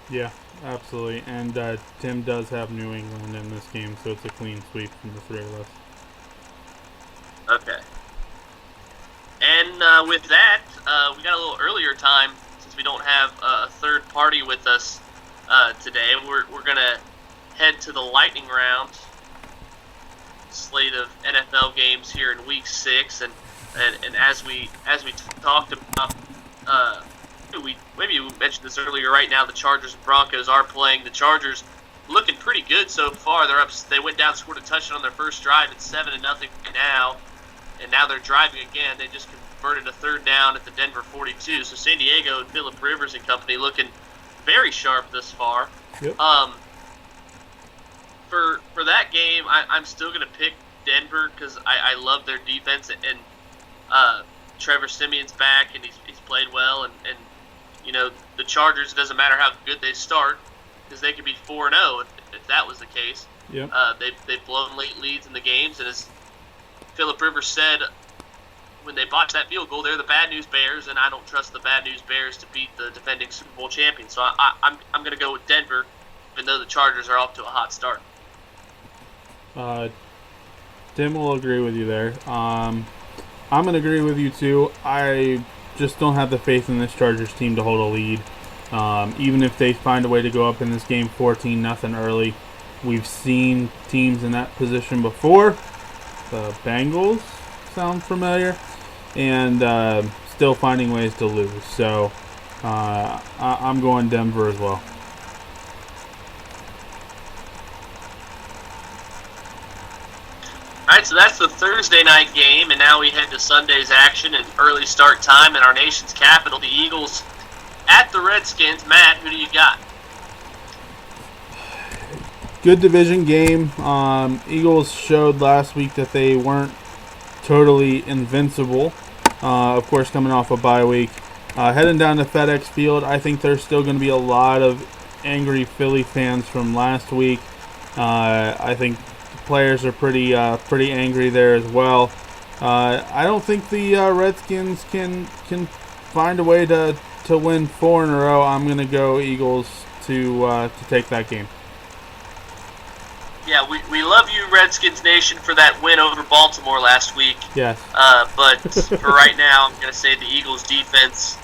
Yeah, absolutely. And Tim does have New England in this game, so it's a clean sweep from the three of us. Okay. And with that, we got a little earlier time since we don't have a third party with us today. We're going to head to the lightning round slate of NFL games here in Week 6, and as we talked about, maybe we mentioned this earlier. Right now, the Chargers and Broncos are playing. The Chargers looking pretty good so far. They're up. They went down, scored a touchdown on their first drive. It's 7-0 now, and now they're driving again. They just converted a third down at the Denver 42. So San Diego and Phillip Rivers and company looking very sharp this far. Yep. For that game, I'm still going to pick Denver because I love their defense, and Trevor Simeon's back, and he's played well, and the Chargers, it doesn't matter how good they start because they could be 4-0 if that was the case. Yep. They've blown late leads in the games, and as Phillip Rivers said when they botched that field goal, they're the bad news Bears, and I don't trust the bad news Bears to beat the defending Super Bowl champions. So I'm going to go with Denver, even though the Chargers are off to a hot start. Tim will agree with you there. I'm going to agree with you too. I just don't have the faith in this Chargers team to hold a lead. Even if they find a way to go up in this game 14-0 early. We've seen teams in that position before. The Bengals sound familiar. And still finding ways to lose. So I'm going Denver as well. All right, so that's the Thursday night game, and now we head to Sunday's action and early start time in our nation's capital. The Eagles at the Redskins. Matt, who do you got? Good division game. Eagles showed last week that they weren't totally invincible. Of course, coming off a bye week. Heading down to FedEx Field, I think there's still going to be a lot of angry Philly fans from last week. I think players are pretty angry there as well. I don't think the Redskins can find a way to win 4 in a row. I'm going to go Eagles to take that game. Yeah, we love you, Redskins Nation, for that win over Baltimore last week. Yes. But for right now, I'm going to say the Eagles defense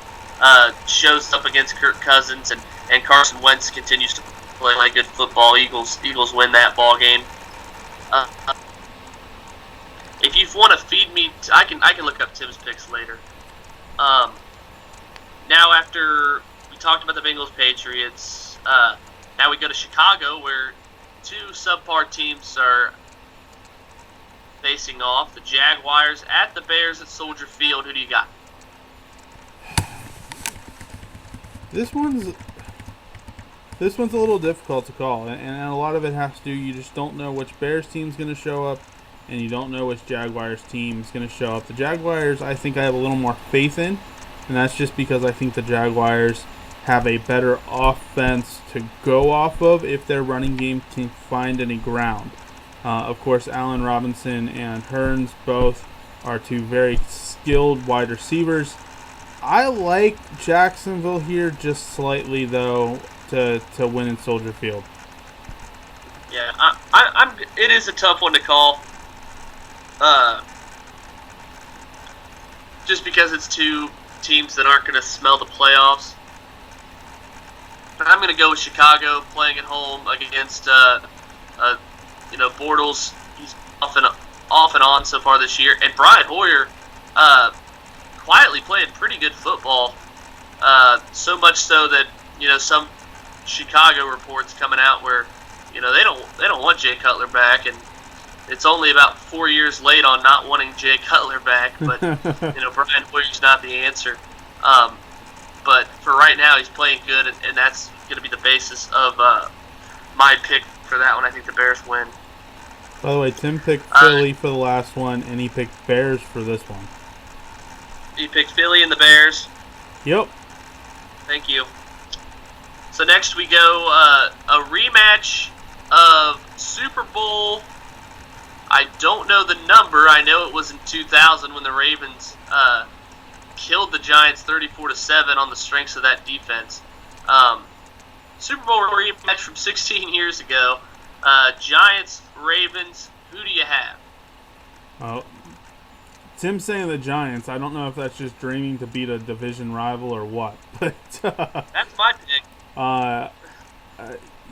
shows up against Kirk Cousins, and Carson Wentz continues to play like good football. Eagles win that ball game. If you want to feed me, I can look up Tim's picks later. Now after we talked about the Bengals Patriots, now we go to Chicago where two subpar teams are facing off. The Jaguars at the Bears at Soldier Field. Who do you got? This one's a little difficult to call, and a lot of it has to do, you just don't know which Bears team's going to show up, and you don't know which Jaguars team's going to show up. The Jaguars, I think I have a little more faith in, and that's just because I think the Jaguars have a better offense to go off of if their running game can find any ground. Of course, Allen Robinson and Hearns both are two very skilled wide receivers. I like Jacksonville here just slightly, though, to win in Soldier Field. Yeah, it is a tough one to call. Just because it's two teams that aren't going to smell the playoffs. But I'm going to go with Chicago playing at home against Bortles. He's off and on so far this year, and Brian Hoyer, quietly playing pretty good football. So much so that some Chicago reports coming out where they don't want Jay Cutler back, and it's only about 4 years late on not wanting Jay Cutler back. But Brian Hoyer's not the answer. But for right now, he's playing good, and that's going to be the basis of my pick for that one. I think the Bears win. By the way, Tim picked Philly for the last one, and he picked Bears for this one. He picked Philly and the Bears. Yep. Thank you. So next we go a rematch of Super Bowl. I don't know the number. I know it was in 2000 when the Ravens killed the Giants 34-7 on the strengths of that defense. Super Bowl rematch from 16 years ago. Giants, Ravens. Who do you have? Oh, Tim's saying the Giants. I don't know if that's just dreaming to beat a division rival or what. But that's my pick.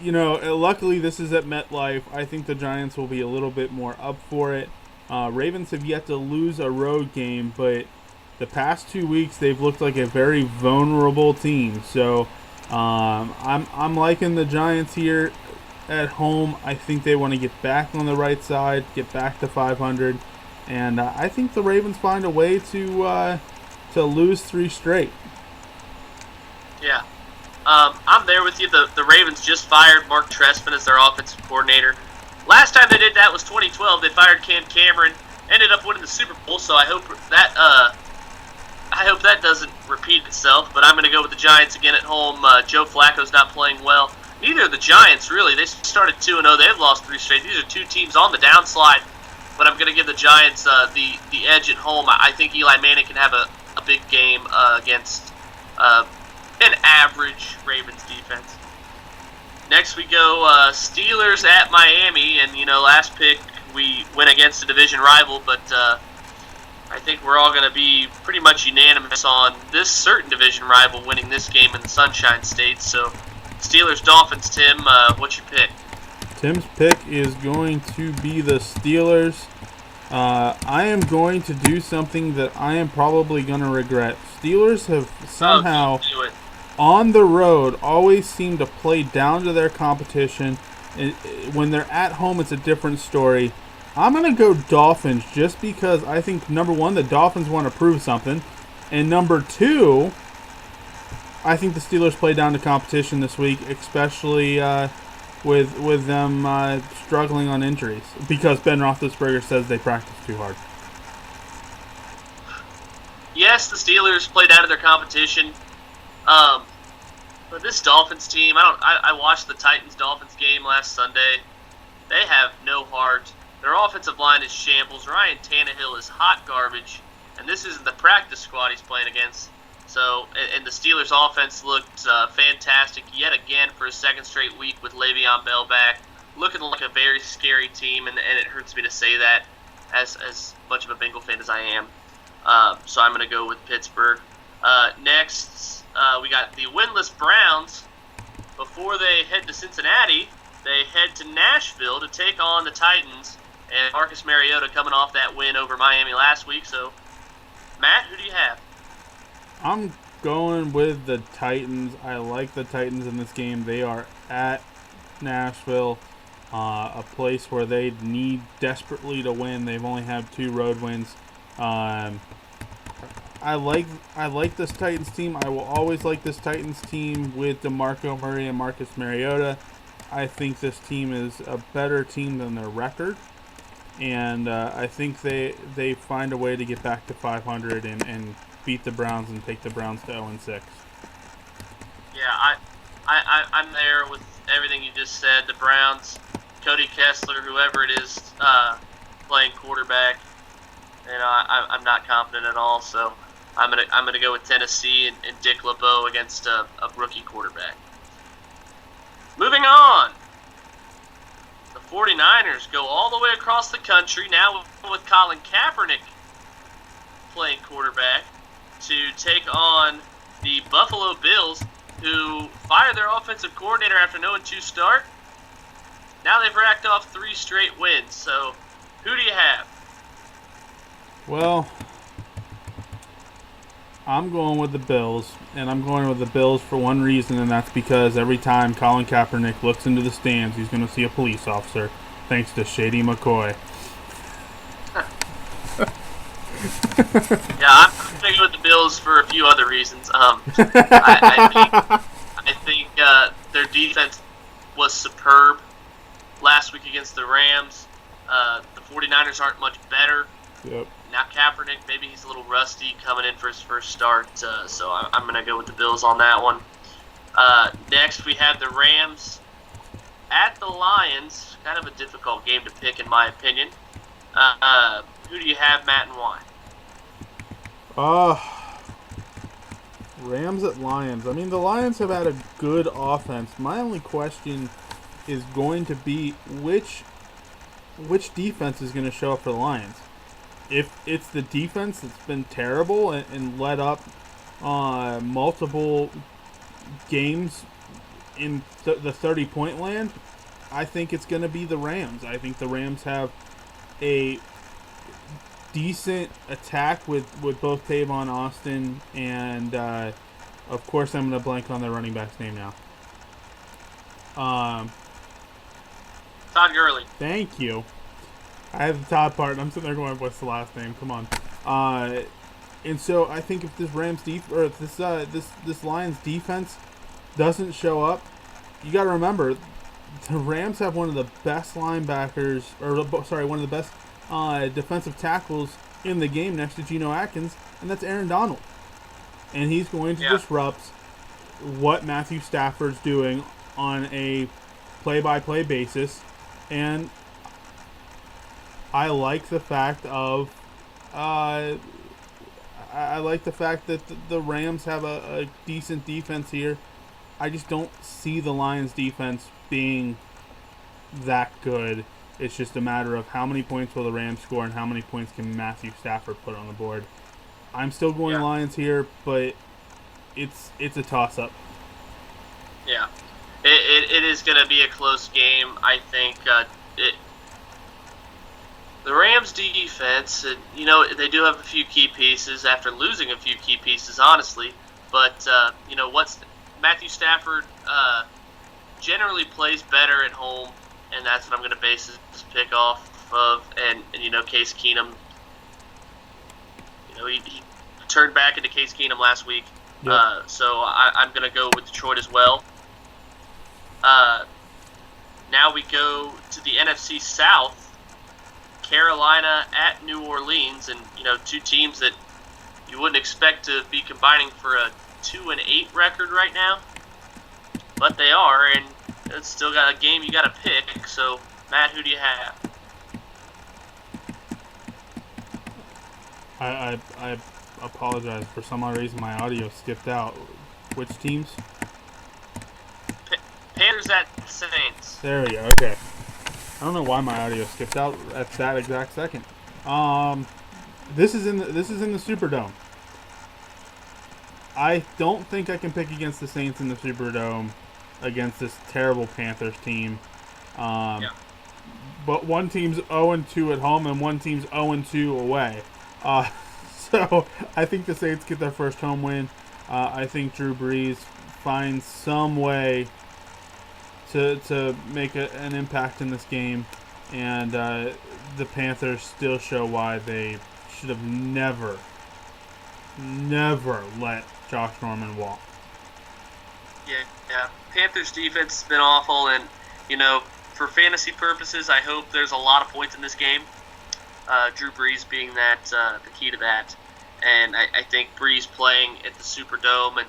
Luckily this is at MetLife. I think the Giants will be a little bit more up for it. Ravens have yet to lose a road game, but the past 2 weeks they've looked like a very vulnerable team. So I'm liking the Giants here at home. I think they want to get back on the right side, get back to 500, and I think the Ravens find a way to lose 3 straight. Yeah. I'm there with you. The Ravens just fired Mark Trestman as their offensive coordinator. Last time they did that was 2012. They fired Cam Cameron, ended up winning the Super Bowl. So I hope that doesn't repeat itself. But I'm going to go with the Giants again at home. Joe Flacco's not playing well. Neither are the Giants, really. They started 2-0. They've lost 3 straight. These are 2 teams on the downslide. But I'm going to give the Giants the edge at home. I think Eli Manning can have a big game against an average Ravens defense. Next we go Steelers at Miami, and last pick we went against a division rival, but I think we're all going to be pretty much unanimous on this certain division rival winning this game in the Sunshine State. So Steelers Dolphins. Tim, what's your pick? Tim's pick is going to be the Steelers. I am going to do something that I am probably going to regret. Steelers have somehow on the road always seem to play down to their competition. When they're at home, it's a different story. I'm going to go Dolphins just because I think, number one, the Dolphins want to prove something. And number two, I think the Steelers play down to competition this week, especially with them struggling on injuries. Because Ben Roethlisberger says they practice too hard. Yes, the Steelers play down to their competition. But this Dolphins team, I watched the Titans-Dolphins game last Sunday. They have no heart. Their offensive line is shambles. Ryan Tannehill is hot garbage. And this isn't the practice squad he's playing against. So, and the Steelers' offense looked fantastic yet again for a second straight week with Le'Veon Bell back. Looking like a very scary team, and it hurts me to say that as much of a Bengal fan as I am. So I'm going to go with Pittsburgh. Next, we got the winless Browns. Before they head to Cincinnati, they head to Nashville to take on the Titans. And Marcus Mariota coming off that win over Miami last week. So, Matt, who do you have? I'm going with the Titans. I like the Titans in this game. They are at Nashville, a place where they need desperately to win. They've only had 2 road wins. I like this Titans team. I will always like this Titans team with DeMarco Murray and Marcus Mariota. I think this team is a better team than their record. And I think they find a way to get back to 500 and beat the Browns and take the Browns to 0-6. Yeah, I'm there with everything you just said. The Browns, Cody Kessler, whoever it is, playing quarterback, I'm not confident at all. So I'm gonna go with Tennessee and Dick LeBeau against a rookie quarterback. Moving on. The 49ers go all the way across the country, now with Colin Kaepernick playing quarterback, to take on the Buffalo Bills, who fired their offensive coordinator after an 0-2 start. Now they've racked off 3 straight wins. So, who do you have? Well, I'm going with the Bills, and I'm going with the Bills for one reason, and that's because every time Colin Kaepernick looks into the stands, he's going to see a police officer, thanks to Shady McCoy. Yeah, I'm sticking with the Bills for a few other reasons. I think their defense was superb last week against the Rams. The 49ers aren't much better. Yep. Now Kaepernick, maybe he's a little rusty coming in for his first start, so I'm going to go with the Bills on that one. Next, we have the Rams at the Lions. Kind of a difficult game to pick, in my opinion. Who do you have, Matt, and why? Rams at Lions. I mean, the Lions have had a good offense. My only question is going to be which defense is going to show up for the Lions. If it's the defense that's been terrible and led up multiple games in the 30-point land, I think it's going to be the Rams. I think the Rams have a decent attack with both Tavon Austin and, of course, I'm going to blank on their running back's name now. Todd Gurley. Thank you. I have the Todd part, and I'm sitting there going, "What's the last name? Come on." And so I think if this this Lions defense doesn't show up, you got to remember the Rams have one of the best linebackers, one of the best defensive tackles in the game next to Geno Atkins, and that's Aaron Donald. And he's going to disrupt what Matthew Stafford's doing on a play-by-play basis, and I like the fact that the Rams have a decent defense here. I just don't see the Lions defense being that good. It's just a matter of how many points will the Rams score and how many points can Matthew Stafford put on the board. I'm still going Lions here, but it's a toss-up. Yeah. It is going to be a close game. I think the Rams' defense, they do have a few key pieces after losing a few key pieces, honestly. But, Matthew Stafford generally plays better at home, and that's what I'm going to base this pick off of. And Case Keenum, he turned back into Case Keenum last week. Yep. So I'm going to go with Detroit as well. Now we go to the NFC South. Carolina at New Orleans, and two teams that you wouldn't expect to be combining for a 2-8 record right now, but they are, and it's still got a game you got to pick. So, Matt, who do you have? I apologize, for some odd reason my audio skipped out. Which teams? Panthers at Saints. There we go. Okay. I don't know why my audio skipped out at that exact second. This is in the Superdome. I don't think I can pick against the Saints in the Superdome against this terrible Panthers team. But one team's 0-2 at home and one team's 0-2 away. So I think the Saints get their first home win. I think Drew Brees finds some way to make an impact in this game, and the Panthers still show why they should have never let Josh Norman walk. Yeah. Panthers defense has been awful, and for fantasy purposes, I hope there's a lot of points in this game. Drew Brees being the key to that, and I think Brees playing at the Superdome, and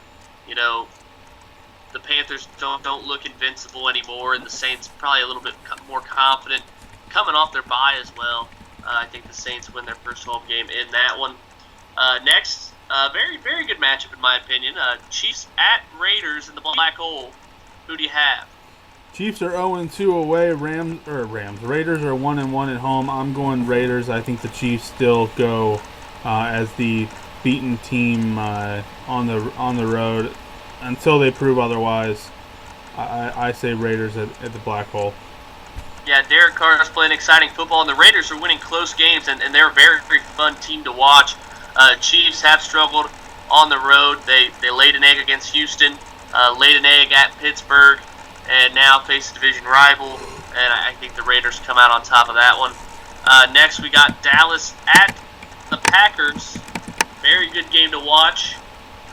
the Panthers don't look invincible anymore, and the Saints probably a little bit more confident coming off their bye as well. I think the Saints win their first home game in that one. Next, very, very good matchup in my opinion. Chiefs at Raiders in the Black Hole. Who do you have? Chiefs are 0-2 away. Raiders are 1-1 at home. I'm going Raiders. I think the Chiefs still go as the beaten team on the road until they prove otherwise. I say Raiders at the Black Hole. Yeah, Derek Carr is playing exciting football, and the Raiders are winning close games, and they're a very, very fun team to watch. Chiefs have struggled on the road. They laid an egg against Houston, laid an egg at Pittsburgh, and now face a division rival. And I think the Raiders come out on top of that one. Next, we got Dallas at the Packers. Very good game to watch.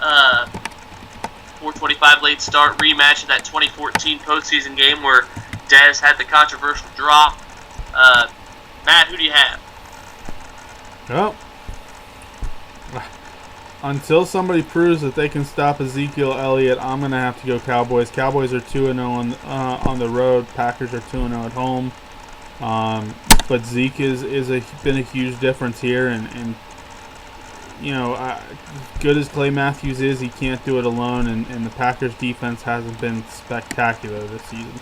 4:25 late start, rematch of that 2014 postseason game where Dez had the controversial drop. Matt, who do you have? Well, until somebody proves that they can stop Ezekiel Elliott, I'm going to have to go Cowboys. Cowboys are 2-0 on the road. Packers are 2-0 at home. But Zeke is been a huge difference here, and you know, good as Clay Matthews is, he can't do it alone, and the Packers defense hasn't been spectacular this season.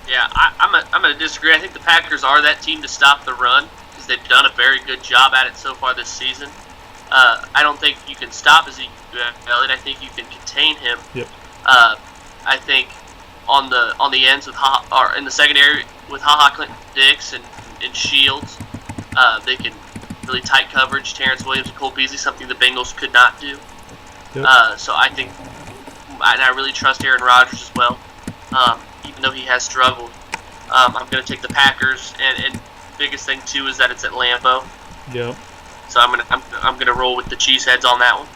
Yeah, I'm going to disagree. I think the Packers are that team to stop the run because they've done a very good job at it so far this season. I don't think you can stop Ezekiel Elliott. I think you can contain him. Yep. I think on the ends with or in the secondary with Clinton Dix and Shields, they can really tight coverage. Terrence Williams and Cole Beasley, something the Bengals could not do. Yep. So I think, and I really trust Aaron Rodgers as well, even though he has struggled. I'm going to take the Packers, and biggest thing too is that it's at Lambeau. Yep. So I'm gonna roll with the Cheeseheads on that one.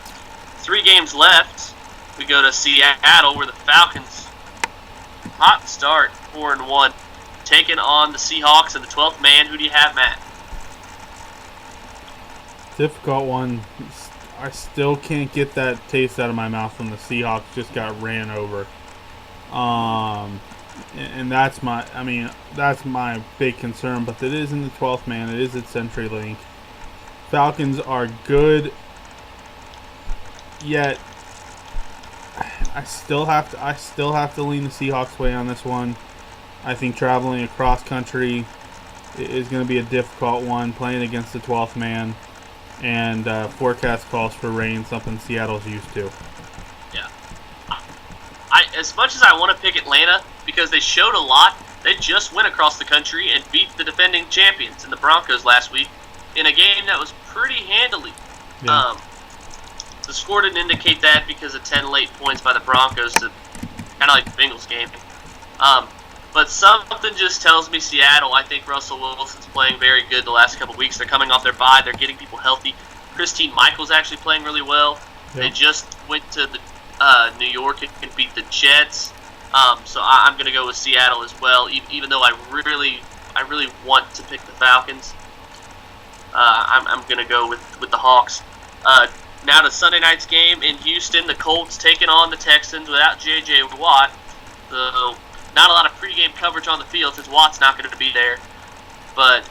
3 games left. We go to Seattle, where the Falcons, hot start, 4-1, taking on the Seahawks and the 12th man. Who do you have, Matt? Difficult one. I still can't get that taste out of my mouth when the Seahawks just got ran over. And that's my big concern. But it is in the 12th man. It is at CenturyLink. Falcons are good, yet I still have to lean the Seahawks way on this one. I think traveling across country is going to be a difficult one, playing against the 12th man, and forecast calls for rain, something Seattle's used to. Yeah. As much as I want to pick Atlanta because they showed a lot, they just went across the country and beat the defending champions in the Broncos last week in a game that was pretty handily. Yeah. The score didn't indicate that because of 10 late points by the Broncos, kind of like the Bengals game. But something just tells me Seattle. I think Russell Wilson's playing very good the last couple of weeks. They're coming off their bye. They're getting people healthy. Christine Michael's actually playing really well. Yeah. They just went to the New York and beat the Jets. So I'm going to go with Seattle as well, even though I really want to pick the Falcons. I'm going to go with the Hawks. Now to Sunday night's game in Houston, the Colts taking on the Texans without J.J. Watt. So not a lot of pregame coverage on the field since Watt's not going to be there. But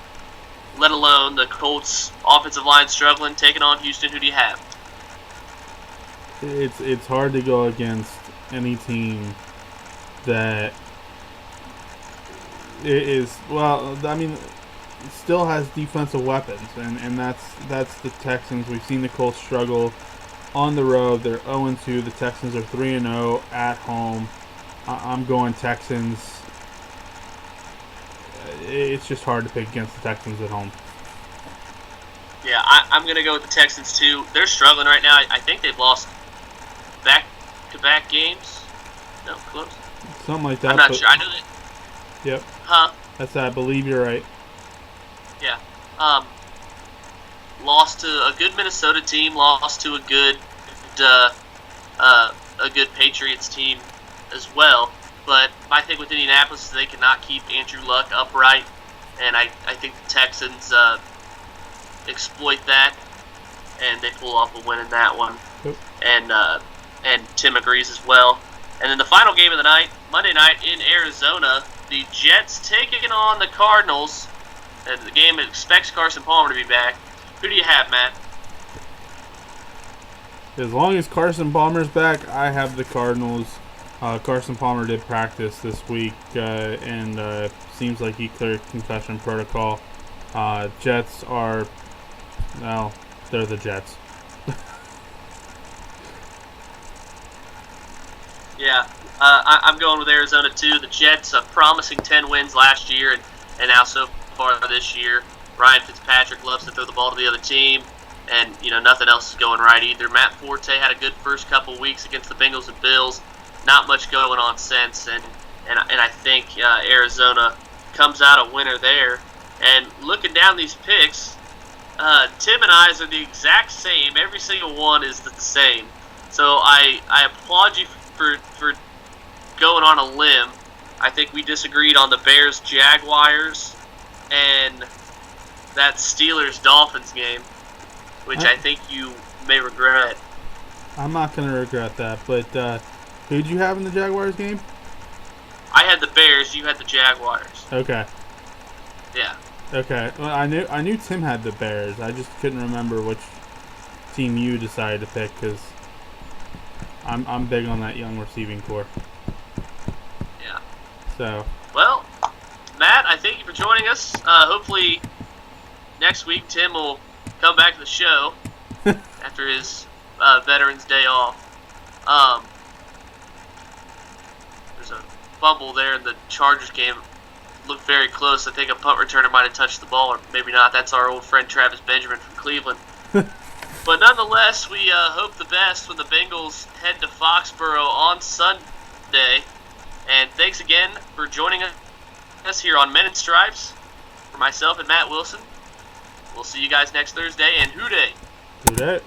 let alone the Colts' offensive line struggling, taking on Houston. Who do you have? It's hard to go against any team that is, well, I mean, still has defensive weapons, and that's the Texans. We've seen the Colts struggle on the road. They're 0-2. The Texans are 3-0 at home. I'm going Texans. It's just hard to pick against the Texans at home. Yeah, I'm going to go with the Texans too. They're struggling right now. I think they've lost back-to-back games. No, close. Something like that. I'm not sure. I know that. Yep. Huh? I believe you're right. Yeah. Lost to a good Minnesota team. Lost to a good Patriots team as well. But my thing with Indianapolis is they cannot keep Andrew Luck upright, and I think the Texans exploit that, and they pull off a win in that one. Yep. And Tim agrees as well. And then the final game of the night, Monday night in Arizona, the Jets taking on the Cardinals. And the game expects Carson Palmer to be back. Who do you have, Matt? As long as Carson Palmer's back, I have the Cardinals. Carson Palmer did practice this week, and seems like he cleared concussion protocol. Jets are, well, they're the Jets. Yeah, I'm going with Arizona too. The Jets, promising 10 wins last year, and now so far this year. Ryan Fitzpatrick loves to throw the ball to the other team. and nothing else is going right either. Matt Forte had a good first couple weeks against the Bengals and Bills. Not much going on since, and I think Arizona comes out a winner there. And looking down these picks, Tim and I's are the exact same. Every single one is the same. So I applaud you for going on a limb. I think we disagreed on the Bears-Jaguars and that Steelers-Dolphins game, which I think you may regret. I'm not going to regret that, but who did you have in the Jaguars game? I had the Bears. You had the Jaguars. Okay. Yeah. Okay. Well, I knew Tim had the Bears. I just couldn't remember which team you decided to pick because I'm big on that young receiving core. Yeah. So. Well, Matt, I thank you for joining us. Hopefully next week Tim will come back to the show after his Veterans Day off. There's a fumble there in the Chargers game. Looked very close. I think a punt returner might have touched the ball, or maybe not. That's our old friend Travis Benjamin from Cleveland. But nonetheless, we hope the best when the Bengals head to Foxborough on Sunday. And thanks again for joining us here on Men in Stripes. For myself and Matt Wilson, we'll see you guys next Thursday. And Hoo Day! Hoo Day!